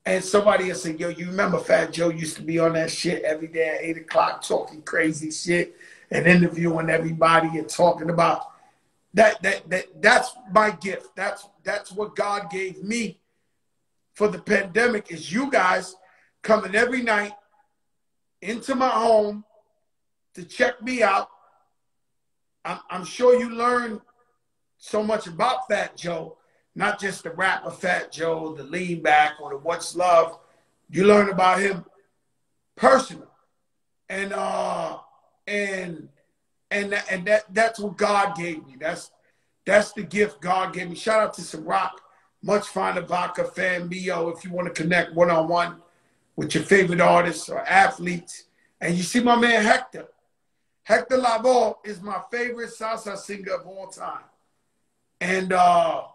and somebody will say, yo, you remember Fat Joe used to be on that shit every day at 8 o'clock talking crazy shit and interviewing everybody and talking about that's my gift. That's what God gave me for the pandemic, is you guys coming every night into my home to check me out. I'm sure you learn so much about Fat Joe, not just the rapper Fat Joe, the lean back, or the what's love. You learn about him personally. And that's what God gave me. That's the gift God gave me. Shout out to Ciroc, Much Finer Vodka, Fan Mio, if you want to connect one-on-one with your favorite artists or athletes. And you see my man Hector. Hector Lavoe is my favorite salsa singer of all time. And I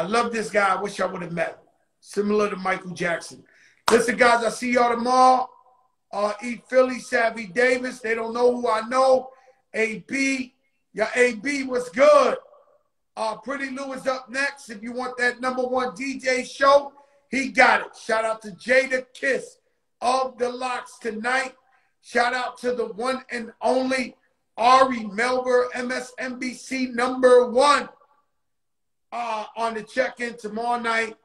love this guy. I wish I would have met him. Similar to Michael Jackson. Listen, guys, I'll see y'all tomorrow. Eat Philly, Savvy Davis. They don't know who I know. AB. Yeah, AB, what's good? Pretty Lou is up next. If you want that #1 DJ show, he got it. Shout out to Jada Kiss of the Locks tonight. Shout out to the one and only Ari Melber, MSNBC #1 on the check-in tomorrow night.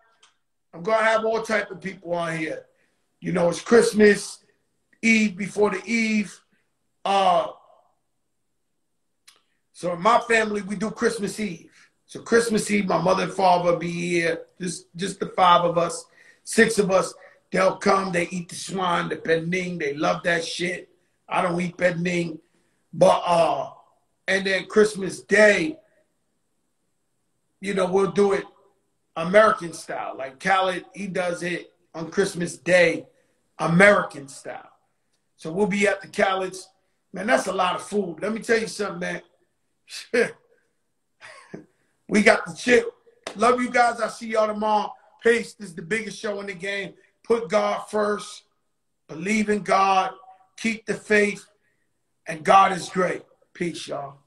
I'm going to have all type of people on here. You know, it's Christmas Eve before the Eve. So in my family, we do Christmas Eve. So Christmas Eve, my mother and father will be here. Just the 5 of us, 6 of us. They'll come. They eat the swan, the pending. They love that shit. I don't eat pending. But, and then Christmas Day, you know, we'll do it American style. Like Khaled, he does it on Christmas Day, American style. So we'll be at the Khaled's. Man, that's a lot of food. Let me tell you something, man. We got the chip. Love you guys. I'll see y'all tomorrow. Peace. This is the biggest show in the game. Put God first. Believe in God. Keep the faith. And God is great. Peace, y'all.